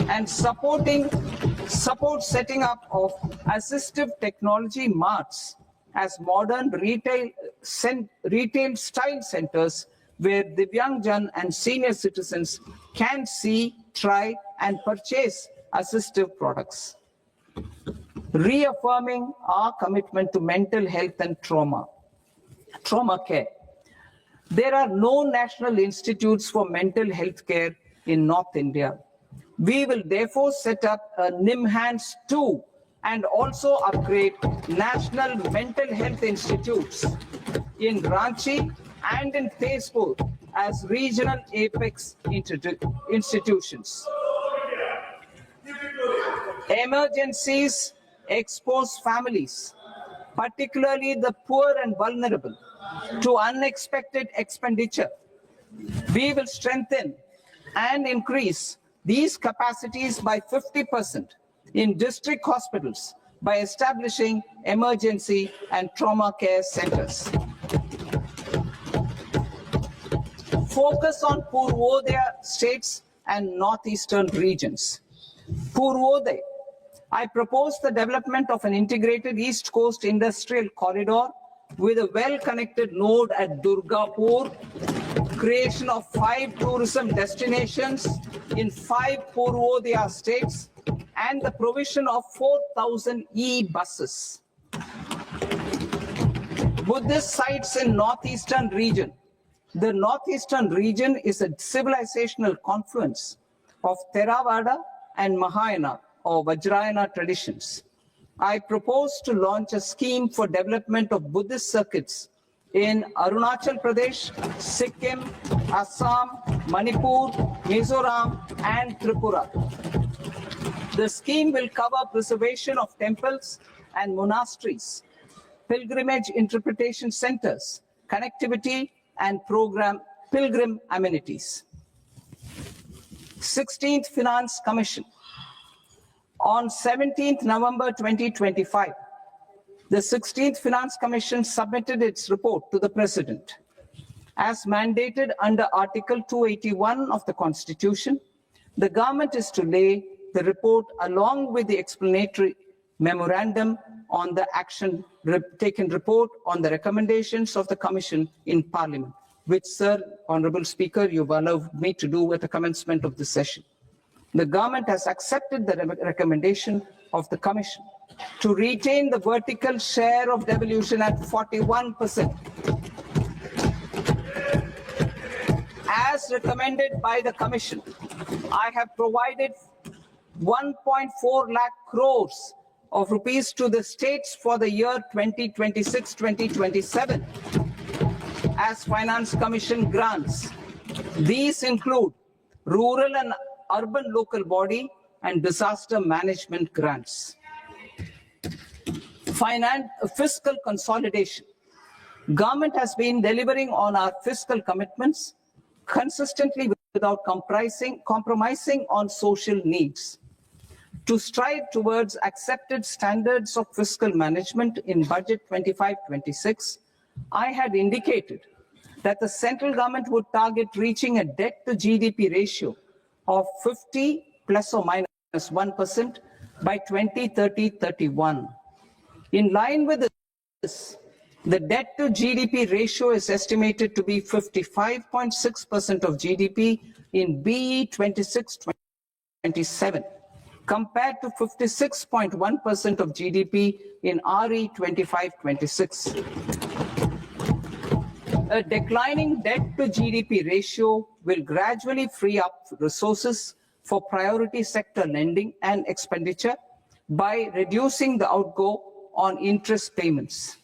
and support setting up of assistive technology marts as modern retail style centers where Divyangjan and senior citizens can see, try, and purchase assistive products. Reaffirming our commitment to mental health and trauma care. There are no national institutes for mental health care in North India. We will therefore set up a NIMHANS 2 and also upgrade national mental health institutes in Ranchi and in Tezpur as regional apex institutions. Emergencies expose families, particularly the poor and vulnerable, to unexpected expenditure. We will strengthen and increase these capacities by 50% in district hospitals by establishing emergency and trauma care centers. Focus on Purvodaya states and northeastern regions. Purvodaya. I propose the development of an integrated East Coast industrial corridor with a well-connected node at Durgapur, creation of 5 tourism destinations in 5 Purvodaya states, and the provision of 4,000 e-buses. Buddhist sites in northeastern region. The northeastern region is a civilizational confluence of Theravada and Mahayana or Vajrayana traditions. I propose to launch a scheme for development of Buddhist circuits in Arunachal Pradesh, Sikkim, Assam, Manipur, Mizoram, and Tripura. The scheme will cover preservation of temples and monasteries, pilgrimage interpretation centers, connectivity, and pilgrim amenities. 16th Finance Commission. On 17th November 2025, the 16th Finance Commission submitted its report to the President. As mandated under Article 281 of the Constitution, the government is to lay the report along with the explanatory memorandum on the action taken report on the recommendations of the Commission in Parliament, which, Sir, Honourable Speaker, you've allowed me to do at the commencement of this session. The government has accepted the recommendation of the Commission to retain the vertical share of devolution at 41%. As recommended by the Commission, I have provided 1.4 lakh crores of rupees to the states for the year 2026-2027 as Finance Commission grants. These include rural and urban local body and disaster management grants. Fiscal consolidation. Government has been delivering on our fiscal commitments consistently without compromising on social needs. To strive towards accepted standards of fiscal management in Budget 25-26, I had indicated that the central government would target reaching a debt to GDP ratio of 50 plus or minus 1% by 2030-31. In line with this, the debt to GDP ratio is estimated to be 55.6% of GDP in BE 26-27, compared to 56.1% of GDP in RE 25-26. A declining debt to GDP ratio will gradually free up resources for priority sector lending and expenditure by reducing the outgo on interest payments.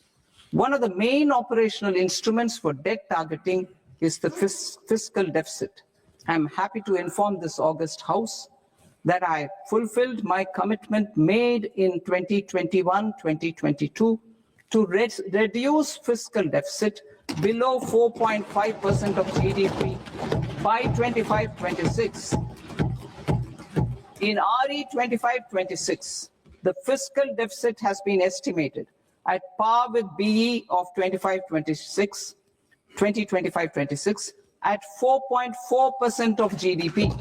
One of the main operational instruments for debt targeting is the fiscal deficit. I am happy to inform this August House that I fulfilled my commitment made in 2021-2022 to reduce fiscal deficit below 4.5% of GDP by 25-26. In RE 25-26, the fiscal deficit has been estimated at par with BE of 2025-26 at 4.4% of GDP.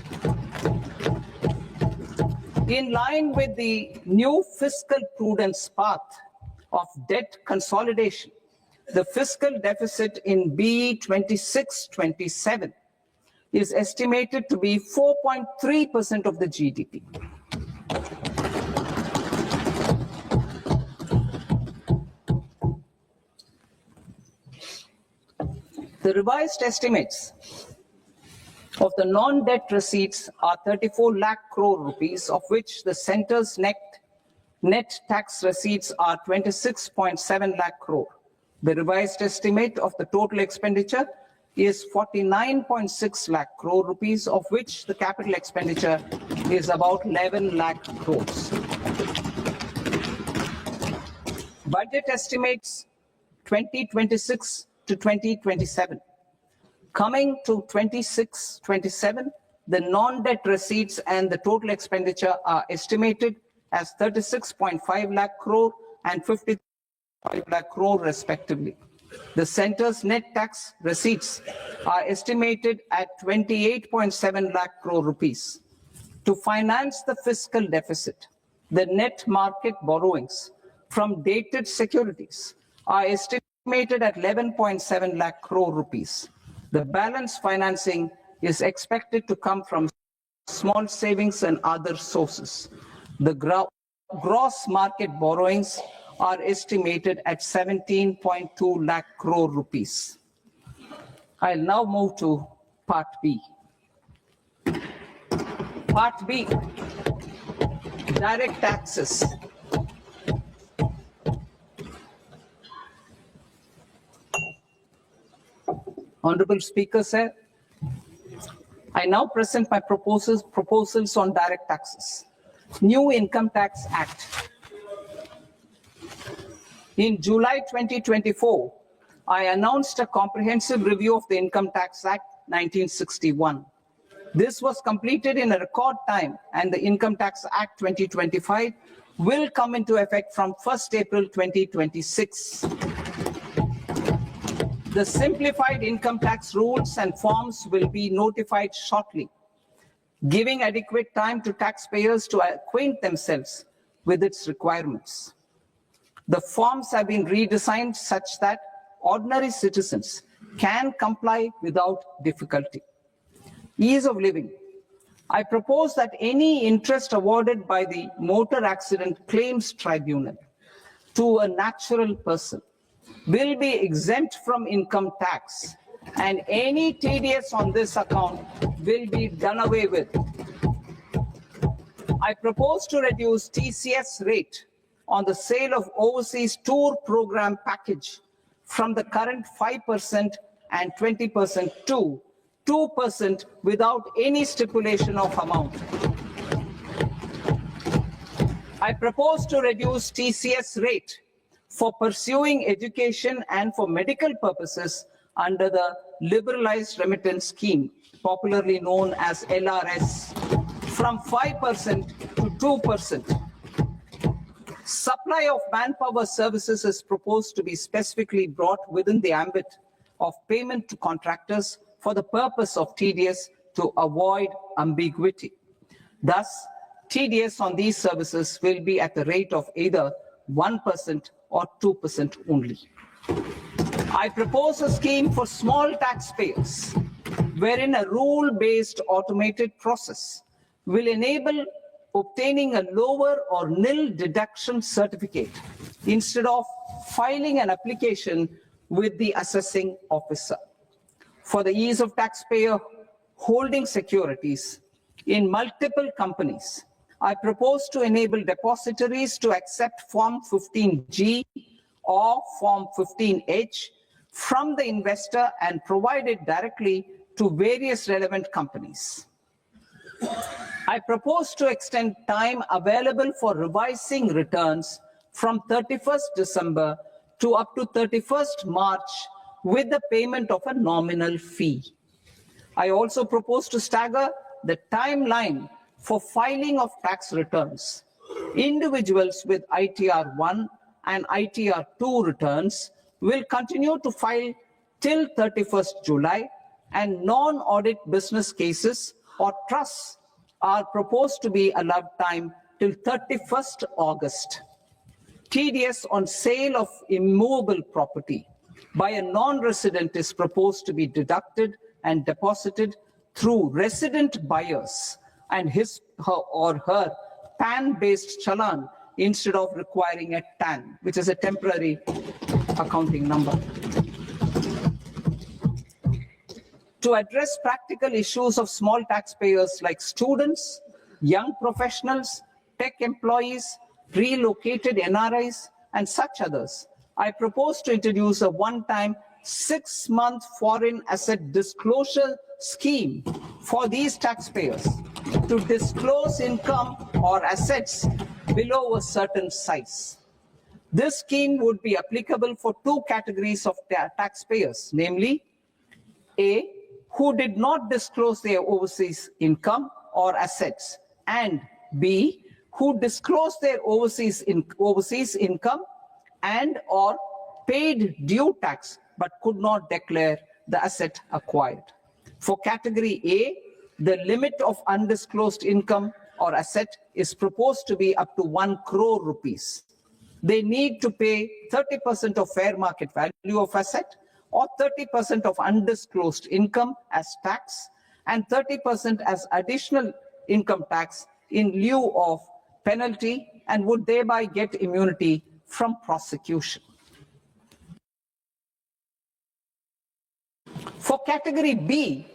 In line with the new fiscal prudence path of debt consolidation, the fiscal deficit in BE 26-27 is estimated to be 4.3% of the GDP. The revised estimates of the non-debt receipts are 34 lakh crore rupees, of which the centre's net tax receipts are 26.7 lakh crore. The revised estimate of the total expenditure is 49.6 lakh crore rupees, of which the capital expenditure is about 11 lakh crores. Budget estimates 2026 to 2027. Coming to 26-27, the non-debt receipts and the total expenditure are estimated as 36.5 lakh crore and 55 lakh crore respectively. The centre's net tax receipts are estimated at 28.7 lakh crore rupees. To finance the fiscal deficit, the net market borrowings from dated securities are estimated estimated at 11.7 lakh crore rupees. The balance financing is expected to come from small savings and other sources. The gross market borrowings are estimated at 17.2 lakh crore rupees. I'll now move to Part B. Part B, direct taxes. Honorable Speaker, sir, I now present my proposals on direct taxes. New Income Tax Act. In July 2024, I announced a comprehensive review of the Income Tax Act 1961. This was completed in a record time, and the Income Tax Act 2025 will come into effect from 1st April 2026. The simplified income tax rules and forms will be notified shortly, giving adequate time to taxpayers to acquaint themselves with its requirements. The forms have been redesigned such that ordinary citizens can comply without difficulty. Ease of living. I propose that any interest awarded by the Motor Accident Claims Tribunal to a natural person will be exempt from income tax, and any TDS on this account will be done away with. I propose to reduce TCS rate on the sale of overseas tour program package from the current 5% and 20% to 2% without any stipulation of amount. I propose to reduce TCS rate for pursuing education and for medical purposes under the Liberalized Remittance Scheme, popularly known as LRS, from 5% to 2%. Supply of manpower services is proposed to be specifically brought within the ambit of payment to contractors for the purpose of TDS to avoid ambiguity. Thus, TDS on these services will be at the rate of either 1% or 2% only. I propose a scheme for small taxpayers, wherein a rule-based automated process will enable obtaining a lower or nil deduction certificate instead of filing an application with the assessing officer. For the ease of taxpayer holding securities in multiple companies, I propose to enable depositories to accept Form 15G or Form 15H from the investor and provide it directly to various relevant companies. I propose to extend time available for revising returns from 31st December to up to 31st March with the payment of a nominal fee. I also propose to stagger the timeline for filing of tax returns. Individuals with ITR 1 and ITR 2 returns will continue to file till 31st July, and non-audit business cases or trusts are proposed to be allowed time till 31st August. TDS on sale of immovable property by a non-resident is proposed to be deducted and deposited through resident buyers and his or her PAN-based challan instead of requiring a TAN, which is a temporary accounting number. To address practical issues of small taxpayers like students, young professionals, tech employees, relocated NRIs, and such others, I propose to introduce a one-time 6-month foreign asset disclosure scheme for these taxpayers to disclose income or assets below a certain size. This scheme would be applicable for two categories of taxpayers, namely, A, who did not disclose their overseas income or assets, and B, who disclosed their overseas income and or paid due tax but could not declare the asset acquired. For category A, the limit of undisclosed income or asset is proposed to be up to 1 crore rupees. they need to pay 30% of fair market value of asset or 30% of undisclosed income as tax and 30% as additional income tax in lieu of penalty and would thereby get immunity from prosecution. For category B,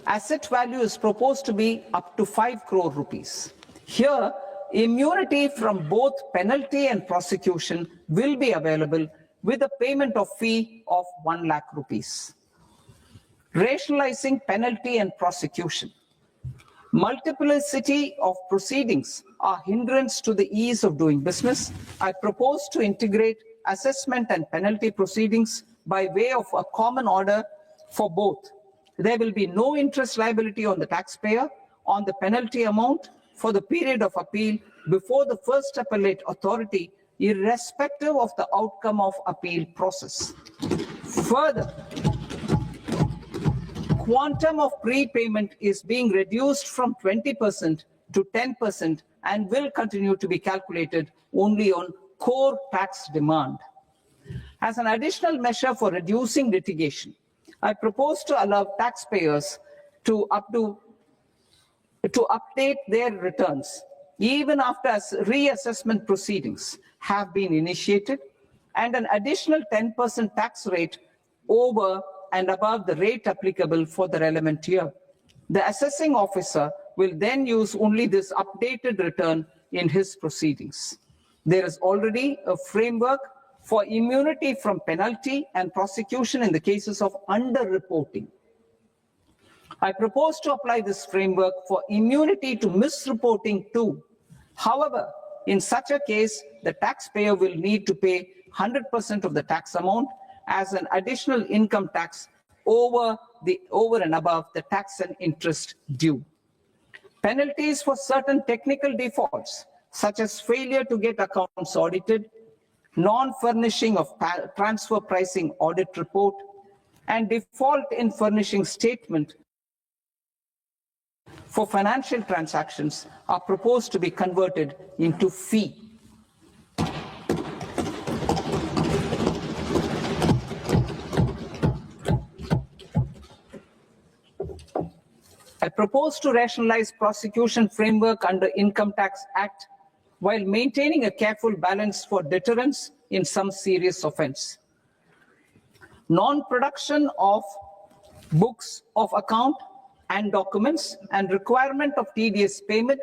asset value is proposed to be up to 5 crore rupees. Here, immunity from both penalty and prosecution will be available with a payment of fee of 1 lakh rupees. Rationalizing penalty and prosecution. Multiplicity of proceedings are hindrance to the ease of doing business. I propose to integrate assessment and penalty proceedings by way of a common order for both. There will be no interest liability on the taxpayer on the penalty amount for the period of appeal before the first appellate authority, irrespective of the outcome of appeal process. Further, quantum of prepayment is being reduced from 20% to 10% and will continue to be calculated only on core tax demand. As an additional measure for reducing litigation, I propose to allow taxpayers to update their returns even after reassessment proceedings have been initiated and an additional 10% tax rate over and above the rate applicable for the relevant year. The assessing officer will then use only this updated return in his proceedings. There is already a framework for immunity from penalty and prosecution in the cases of underreporting. I propose to apply this framework for immunity to misreporting too. However, in such a case, the taxpayer will need to pay 100% of the tax amount as an additional income tax over and above the tax and interest due. Penalties for certain technical defaults, such as failure to get accounts audited, non-furnishing of transfer pricing audit report, and default in furnishing statement for financial transactions are proposed to be converted into fee. I propose to rationalize prosecution framework under Income Tax Act while maintaining a careful balance for deterrence in some serious offense. Non-production of books of account and documents and requirement of tedious payment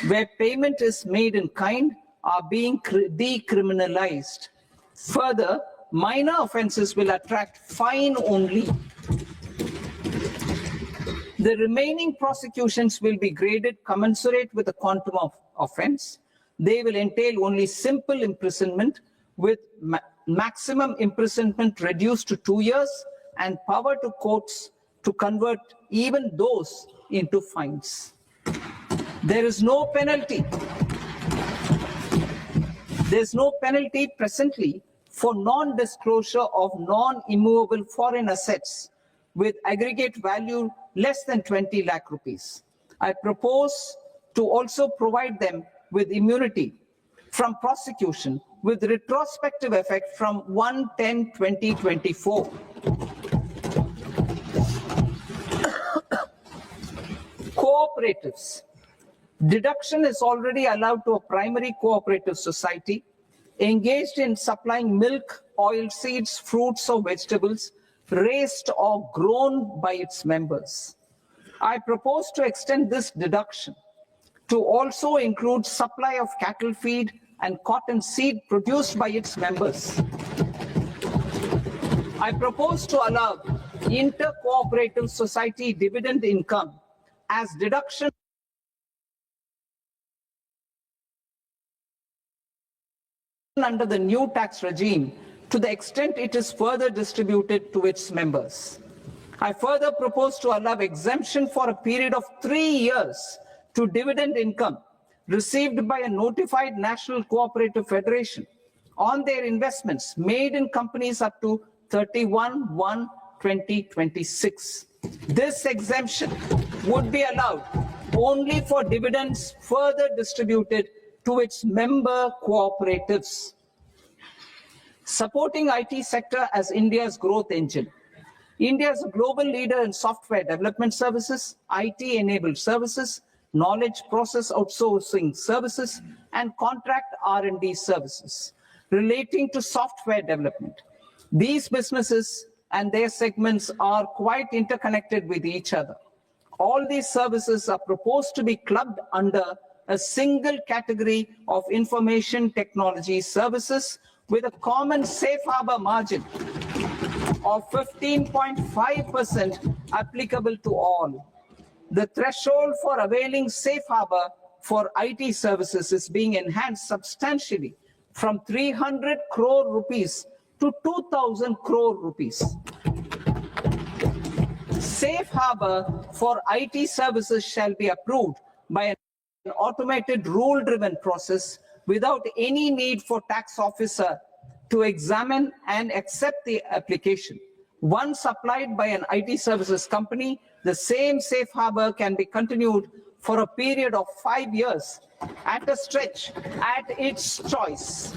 where payment is made in kind are being decriminalized. Further, minor offenses will attract fine only. The remaining prosecutions will be graded commensurate with the quantum of offense. They will entail only simple imprisonment with maximum imprisonment reduced to 2 years and power to courts to convert even those into fines. There is no penalty. There's no penalty presently for non-disclosure of non-immovable foreign assets with aggregate value less than 20 lakh rupees. I propose to also provide them with immunity from prosecution with retrospective effect from 1/10/2024. Cooperatives. Deduction is already allowed to a primary cooperative society engaged in supplying milk, oilseeds, fruits or vegetables raised or grown by its members. I propose to extend this deduction to also include supply of cattle feed and cotton seed produced by its members. I propose to allow inter-cooperative society dividend income as deduction under the new tax regime to the extent it is further distributed to its members. I further propose to allow exemption for a period of 3 years to dividend income received by a notified national cooperative federation on their investments made in companies up to 31/1/2026. This exemption would be allowed only for dividends further distributed to its member cooperatives. Supporting IT sector as India's growth engine. India is a global leader in software development services, IT-enabled services, knowledge process outsourcing services, and contract R&D services relating to software development. These businesses and their segments are quite interconnected with each other. All these services are proposed to be clubbed under a single category of information technology services with a common safe harbor margin of 15.5% applicable to all. The threshold for availing safe harbor for IT services is being enhanced substantially from 300 crore rupees to 2,000 crore rupees. Safe harbor for IT services shall be approved by an automated rule-driven process without any need for tax officer to examine and accept the application. Once applied by an IT services company, the same safe harbor can be continued for a period of 5 years at a stretch at its choice.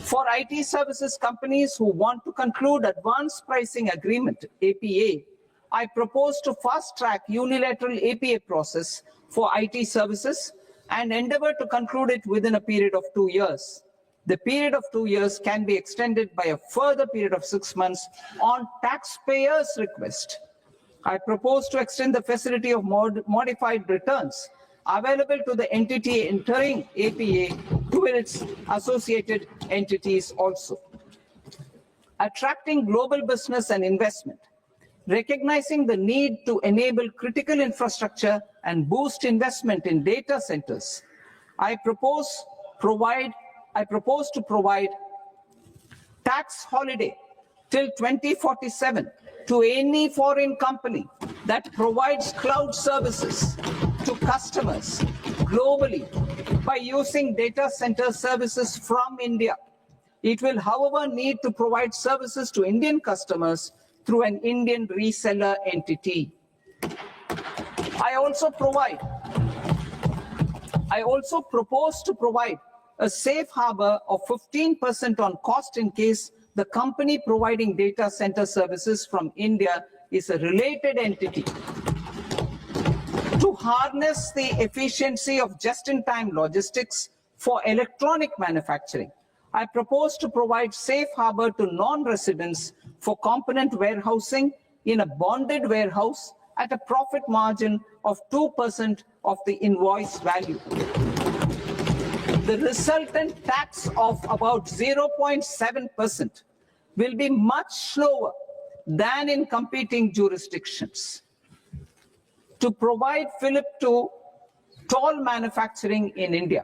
For IT services companies who want to conclude advanced pricing agreement, APA, I propose to fast-track unilateral APA process for IT services and endeavor to conclude it within a period of 2 years. The period of 2 years can be extended by a further period of 6 months on taxpayers' request. I propose to extend the facility of modified returns available to the entity entering APA to its associated entities also. Attracting global business and investment. Recognizing the need to enable critical infrastructure and boost investment in data centers, I propose to provide tax holiday till 2047 to any foreign company that provides cloud services to customers globally by using data center services from India. It will, however, need to provide services to Indian customers through an Indian reseller entity. I also propose to provide a safe harbor of 15% on cost in case the company providing data center services from India is a related entity. To harness the efficiency of just-in-time logistics for electronic manufacturing, I propose to provide safe harbor to non-residents for component warehousing in a bonded warehouse at a profit margin of 2% of the invoice value. The resultant tax of about 0.7% will be much lower than in competing jurisdictions. To provide fillip to toll manufacturing in India,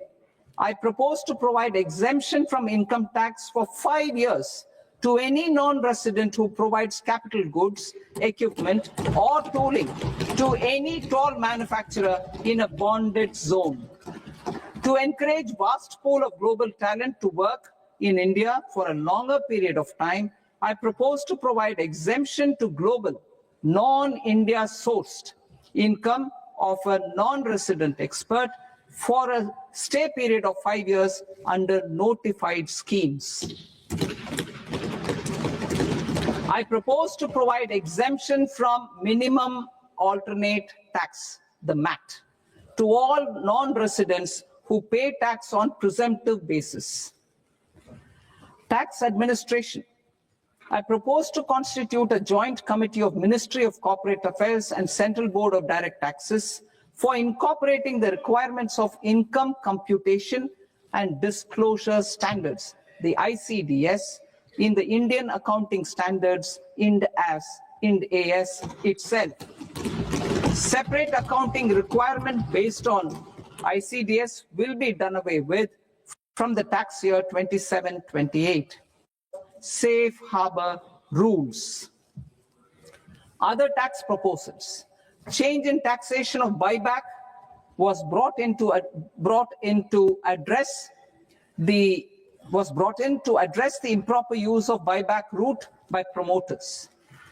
I propose to provide exemption from income tax for 5 years to any non-resident who provides capital goods, equipment, or tooling to any toll manufacturer in a bonded zone. To encourage vast pool of global talent to work in India for a longer period of time, I propose to provide exemption to global, non-India sourced income of a non-resident expert for a stay period of 5 years under notified schemes. I propose to provide exemption from minimum alternate tax, the MAT, to all non-residents who pay tax on presumptive basis. Tax administration. I propose to constitute a joint committee of Ministry of Corporate Affairs and Central Board of Direct Taxes for incorporating the requirements of income computation and disclosure standards, the ICDS, in the Indian Accounting Standards, IND AS itself. Separate accounting requirement based on ICDS will be done away with from the tax year 27-28. Safe harbor rules. Other tax proposals. Change in taxation of buyback was brought in to address the improper use of buyback route by promoters.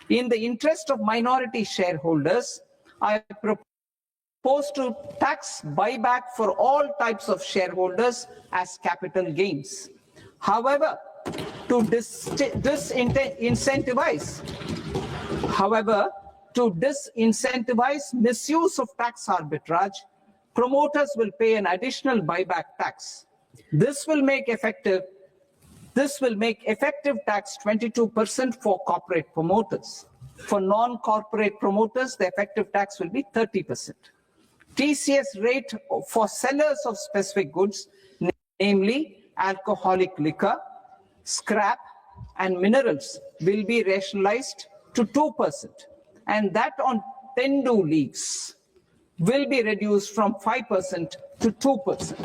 In the interest of minority shareholders, I propose to tax buyback for all types of shareholders as capital gains. However, to disincentivize misuse of tax arbitrage, promoters will pay an additional buyback tax. This will make effective tax 22% for corporate promoters. For non-corporate promoters, the effective tax will be 30%. TCS rate for sellers of specific goods, namely alcoholic liquor, scrap, and minerals, will be rationalized to 2%, and that on tendu leaves will be reduced from 5% to 2%.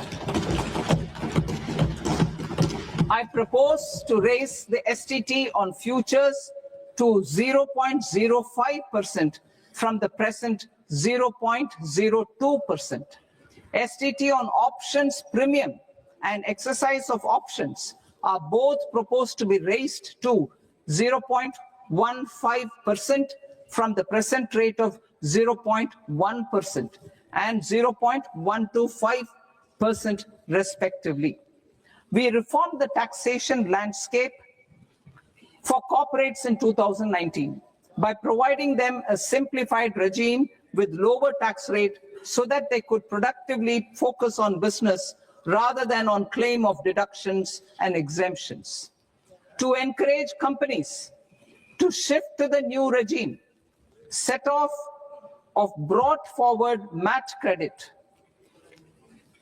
I propose to raise the STT on futures to 0.05% from the present 0.02%. STT on options premium and exercise of options are both proposed to be raised to 0.15% from the present rate of 0.1% and 0.125% respectively. We reformed the taxation landscape for corporates in 2019 by providing them a simplified regime with lower tax rate so that they could productively focus on business rather than on claim of deductions and exemptions. To encourage companies to shift to the new regime, set off of brought forward MAT credit,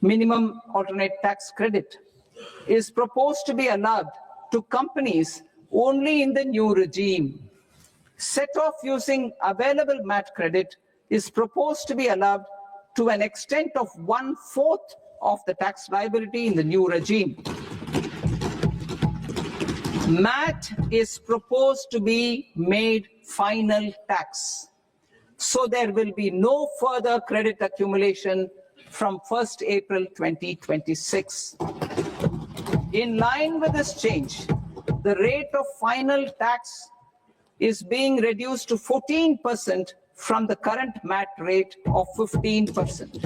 minimum alternate tax credit, is proposed to be allowed to companies only in the new regime. Set off using available MAT credit is proposed to be allowed to an extent of 1/4 of the tax liability in the new regime. MAT is proposed to be made final tax, so there will be no further credit accumulation from 1st April 2026. In line with this change, the rate of final tax is being reduced to 14% from the current MAT rate of 15%.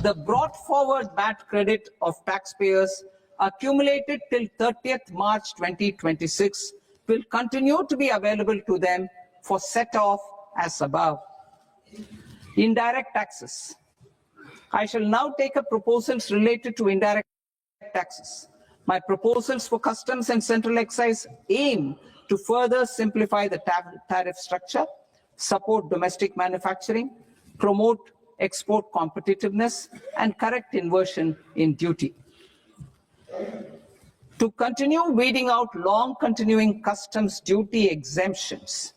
The brought forward MAT credit of taxpayers accumulated till 30th March 2026 will continue to be available to them for set off as above. Indirect taxes. I shall now take up proposals related to indirect taxes. My proposals for customs and central excise aim to further simplify the tariff structure, support domestic manufacturing, promote export competitiveness, and correct inversion in duty. To continue weeding out long continuing customs duty exemptions,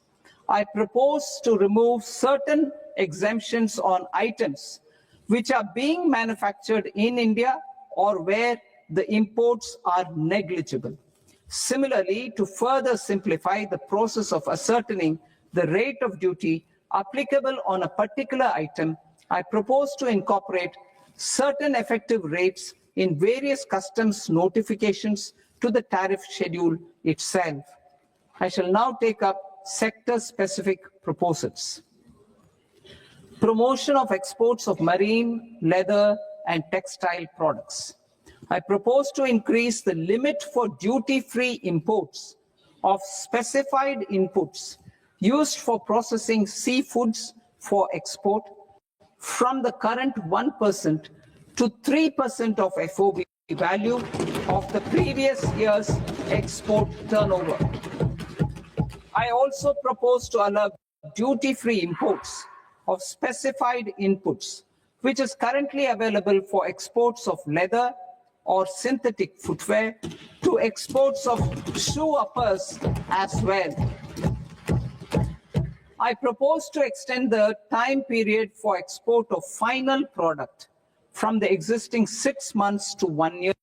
I propose to remove certain exemptions on items which are being manufactured in India or where the imports are negligible. Similarly, to further simplify the process of ascertaining the rate of duty applicable on a particular item, I propose to incorporate certain effective rates in various customs notifications to the tariff schedule itself. I shall now take up sector-specific proposals. Promotion of exports of marine, leather, and textile products. I propose to increase the limit for duty-free imports of specified inputs used for processing seafoods for export from the current 1% to 3% of FOB value of the previous year's export turnover. I also propose to allow duty-free imports of specified inputs, which is currently available for exports of leather or synthetic footwear, to exports of shoe uppers as well. I propose to extend the time period for export of final product from the existing 6 months to 1 year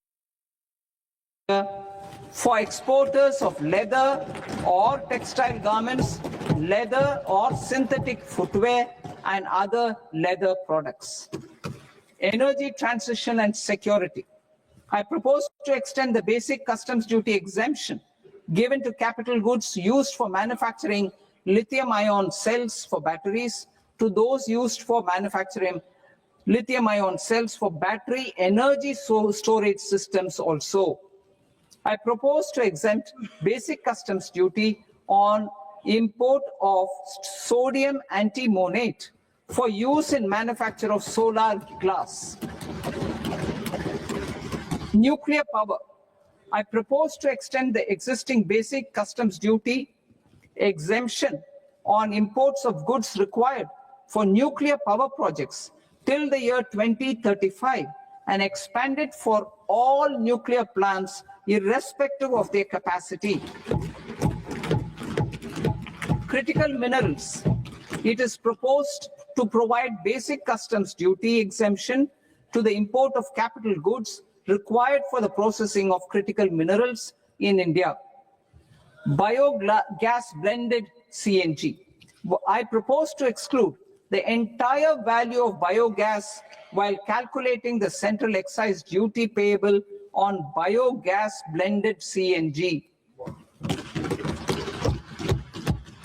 for exporters of leather or textile garments, leather or synthetic footwear, and other leather products. Energy transition and security. I propose to extend the basic customs duty exemption given to capital goods used for manufacturing lithium-ion cells for batteries to those used for manufacturing lithium-ion cells for battery energy storage systems also. I propose to exempt basic customs duty on import of sodium antimonate for use in manufacture of solar glass. Nuclear power. I propose to extend the existing basic customs duty exemption on imports of goods required for nuclear power projects till the year 2035 and expand it for all nuclear plants irrespective of their capacity. Critical minerals. It is proposed to provide basic customs duty exemption to the import of capital goods required for the processing of critical minerals in India. Biogas blended CNG. I propose to exclude the entire value of biogas while calculating the central excise duty payable on biogas blended CNG.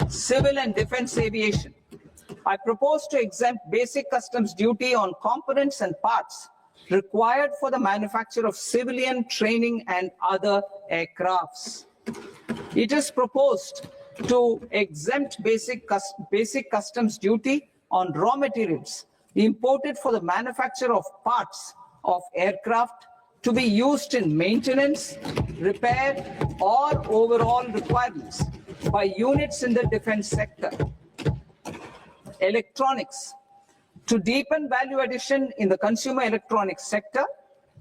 Civil and defense aviation. I propose to exempt basic customs duty on components and parts required for the manufacture of civilian training and other aircrafts. It is proposed to exempt basic customs duty on raw materials imported for the manufacture of parts of aircraft to be used in maintenance, repair, or overall requirements by units in the defense sector. Electronics. To deepen value addition in the consumer electronics sector,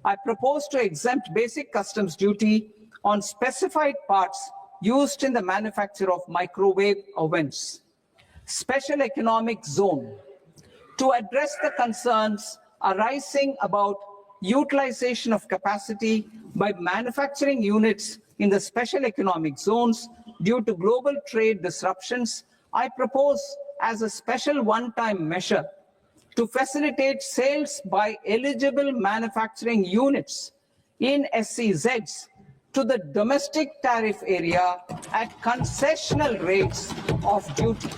I propose to exempt basic customs duty on specified parts used in the manufacture of microwave ovens. Special economic zone. To address the concerns arising about utilization of capacity by manufacturing units in the special economic zones due to global trade disruptions, I propose as a special one-time measure to facilitate sales by eligible manufacturing units in SEZs to the domestic tariff area at concessional rates of duty.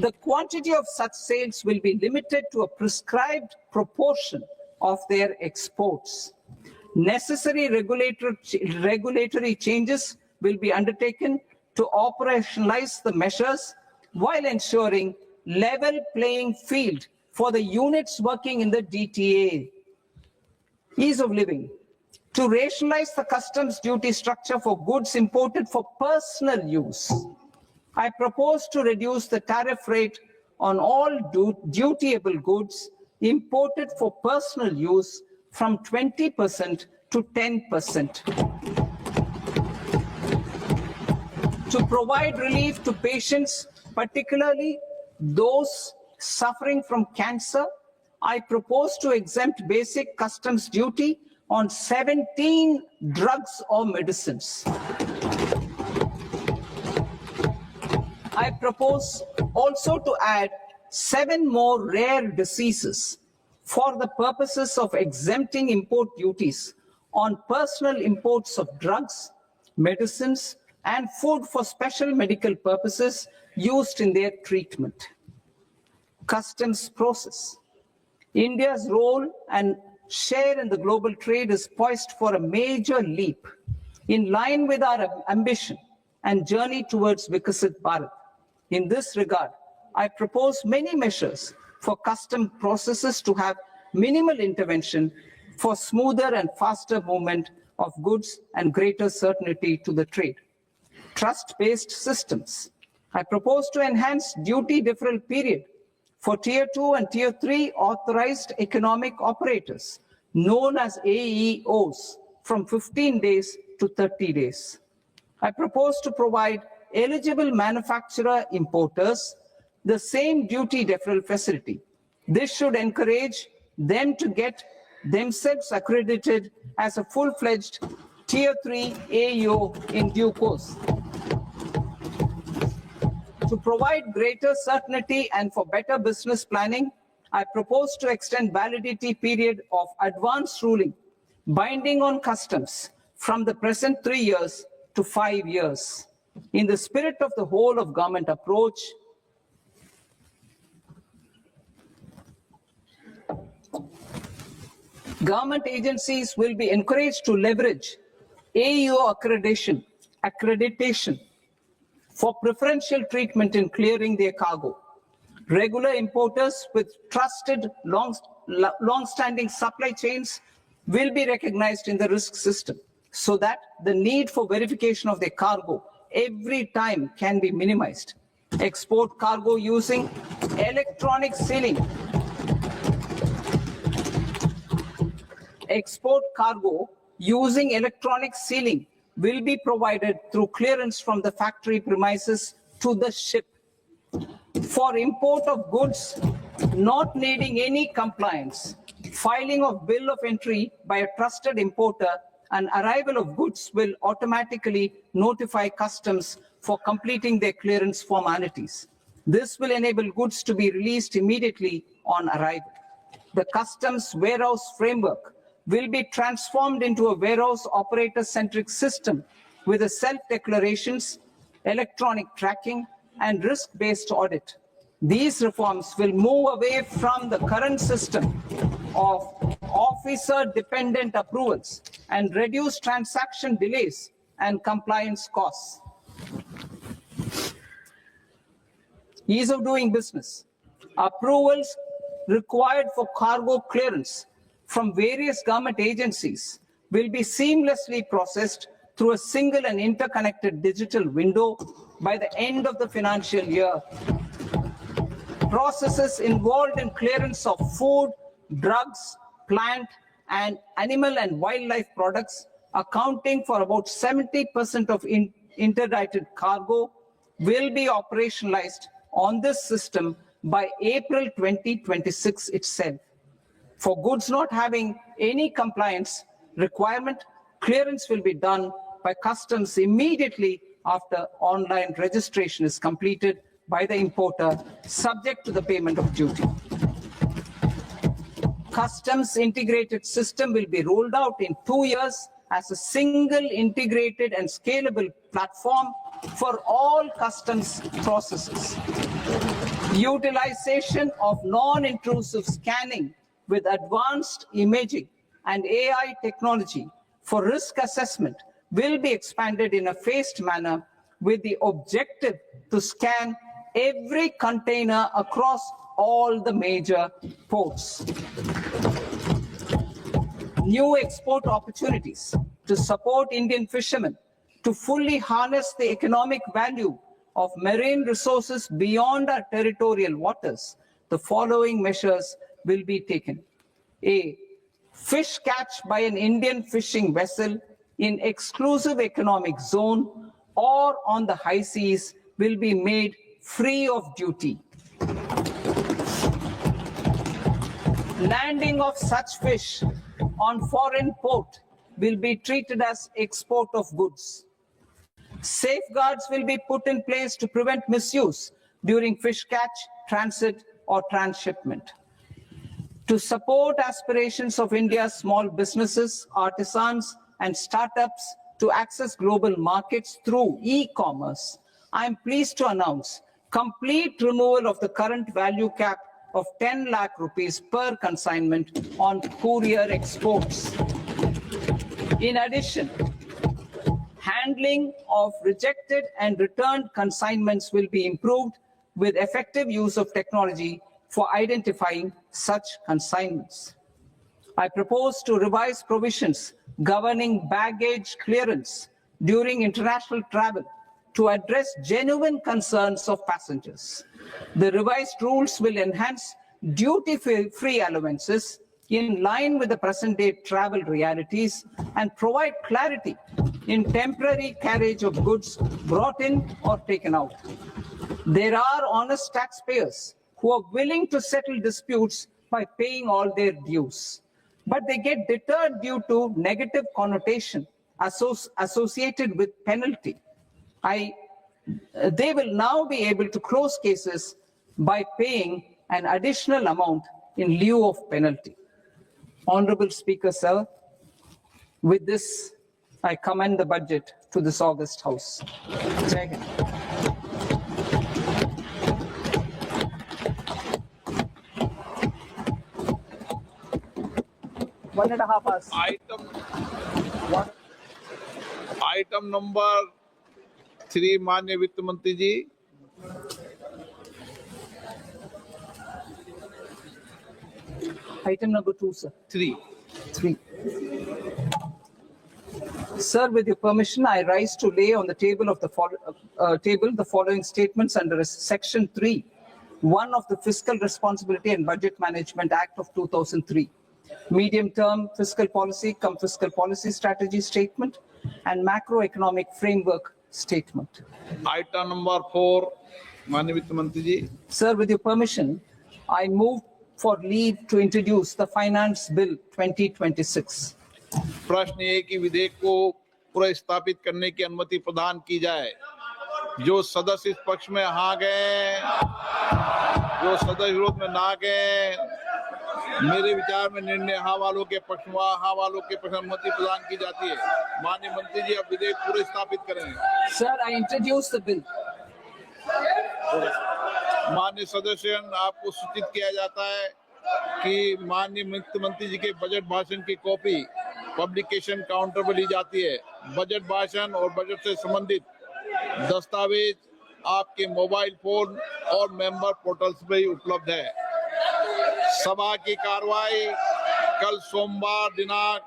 The quantity of such sales will be limited to a prescribed proportion of their exports. Necessary regulatory changes will be undertaken to operationalize the measures while ensuring level playing field for the units working in the DTA. Ease of living. To rationalize the customs duty structure for goods imported for personal use, I propose to reduce the tariff rate on all dutiable goods imported for personal use from 20% to 10%. To provide relief to patients, particularly those suffering from cancer, I propose to exempt basic customs duty on 17 drugs or medicines. I propose also to add 7 more rare diseases for the purposes of exempting import duties on personal imports of drugs, medicines, and food for special medical purposes used in their treatment. Customs process. India's role and share in the global trade is poised for a major leap in line with our ambition and journey towards Viksit Bharat. In this regard, I propose many measures for custom processes to have minimal intervention for smoother and faster movement of goods and greater certainty to the trade. Trust-based systems. I propose to enhance duty deferral period for Tier 2 and Tier 3 authorized economic operators, known as AEOs, from 15 days to 30 days. I propose to provide eligible manufacturer importers the same duty deferral facility. This should encourage them to get themselves accredited as a full-fledged Tier 3 AEO in due course. To provide greater certainty and for better business planning, I propose to extend validity period of advance ruling binding on customs from the present 3 years to 5 years. In the spirit of the whole of government approach, Government agencies will be encouraged to leverage AEO accreditation for preferential treatment in clearing their cargo. Regular importers with trusted long-standing supply chains will be recognized in the risk system so that the need for verification of their cargo every time can be minimized. Export cargo using electronic sealing. Export cargo using electronic sealing will be provided through clearance from the factory premises to the ship. For import of goods not needing any compliance, filing of bill of entry by a trusted importer and arrival of goods will automatically notify customs for completing their clearance formalities. This will enable goods to be released immediately on arrival. The customs warehouse framework will be transformed into a warehouse operator-centric system with a self-declarations, electronic tracking, and risk-based audit. These reforms will move away from the current system of officer-dependent approvals and reduce transaction delays and compliance costs. Ease of doing business. Approvals required for cargo clearance from various government agencies will be seamlessly processed through a single and interconnected digital window by the end of the financial year. Processes involved in clearance of food, drugs, plant, and animal and wildlife products, accounting for about 70% of interdicted cargo, will be operationalized on this system by April 2026 itself. For goods not having any compliance requirement, clearance will be done by customs immediately after online registration is completed by the importer, subject to the payment of duty. Customs integrated system will be rolled out in 2 years as a single integrated and scalable platform for all customs processes. Utilization of non-intrusive scanning with advanced imaging and AI technology for risk assessment will be expanded in a phased manner with the objective to scan every container across all the major ports. New export opportunities to support Indian fishermen to fully harness the economic value of marine resources beyond our territorial waters. The following measures will be taken. A. Fish catch by an Indian fishing vessel in exclusive economic zone or on the high seas will be made free of duty. Landing of such fish on foreign port will be treated as export of goods. Safeguards will be put in place to prevent misuse during fish catch, transit, or transshipment. To support aspirations of India's small businesses, artisans, and startups to access global markets through e-commerce, I am pleased to announce complete removal of the current value cap of 10 lakh rupees per consignment on courier exports. In addition, handling of rejected and returned consignments will be improved with effective use of technology for identifying such consignments. I propose to revise provisions governing baggage clearance during international travel to address genuine concerns of passengers. The revised rules will enhance duty-free allowances in line with the present-day travel realities and provide clarity in temporary carriage of goods brought in or taken out. There are honest taxpayers who are willing to settle disputes by paying all their dues, but they get deterred due to negative connotation associated with penalty. They will now be able to close cases by paying an additional amount in lieu of penalty. Honorable Speaker, sir, with this, I commend the budget to this august House. Jai Hind. 1.5 hours. Item number 3 माननीय वित्त मंत्री जी। Item number 2, sir. 3। 3. Sir, with your permission, I rise to lay on the table of the the following statements under Section 3, 1 of the Fiscal Responsibility and Budget Management Act of 2003, medium-term fiscal policy cum fiscal policy strategy statement, and macroeconomic framework statement. Item number 4 माननीय वित्त मंत्री जी। Sir, with your permission, I move for leave to introduce the Finance Bill 2026. प्रश्न ये कि विधेयक को पुनर्स्थापित करने की अनुमति प्रदान की जाए। जो सदस्य इस पक्ष में हाँ गए, जो सदस्य विरोध में ना गए, मेरे विचार में निर्णय हाँ वालों के पक्ष में, हाँ वालों के पक्ष में अनुमति प्रदान की जाती है। माननीय मंत्री जी, अब विधेयक पुनर्स्थापित करें। Sir, I introduce the bill. माननीय सदस्य, आपको सूचित किया जाता है कि माननीय वित्त मंत्री जी के बजट भाषण की कॉपी पब्लिकेशन काउंटर पर ली जाती है। बजट भाषण और बजट से संबंधित दस्तावेज आपके मोबाइल फोन और मेंबर पोर्टल्स पर ही उपलब्ध है। सभा की कार्रवाई कल सोमवार दिनांक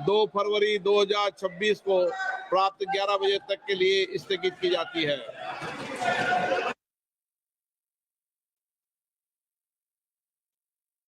2 फरवरी 2026 को प्राप्त 11 बजे तक के लिए स्थगित की जाती है।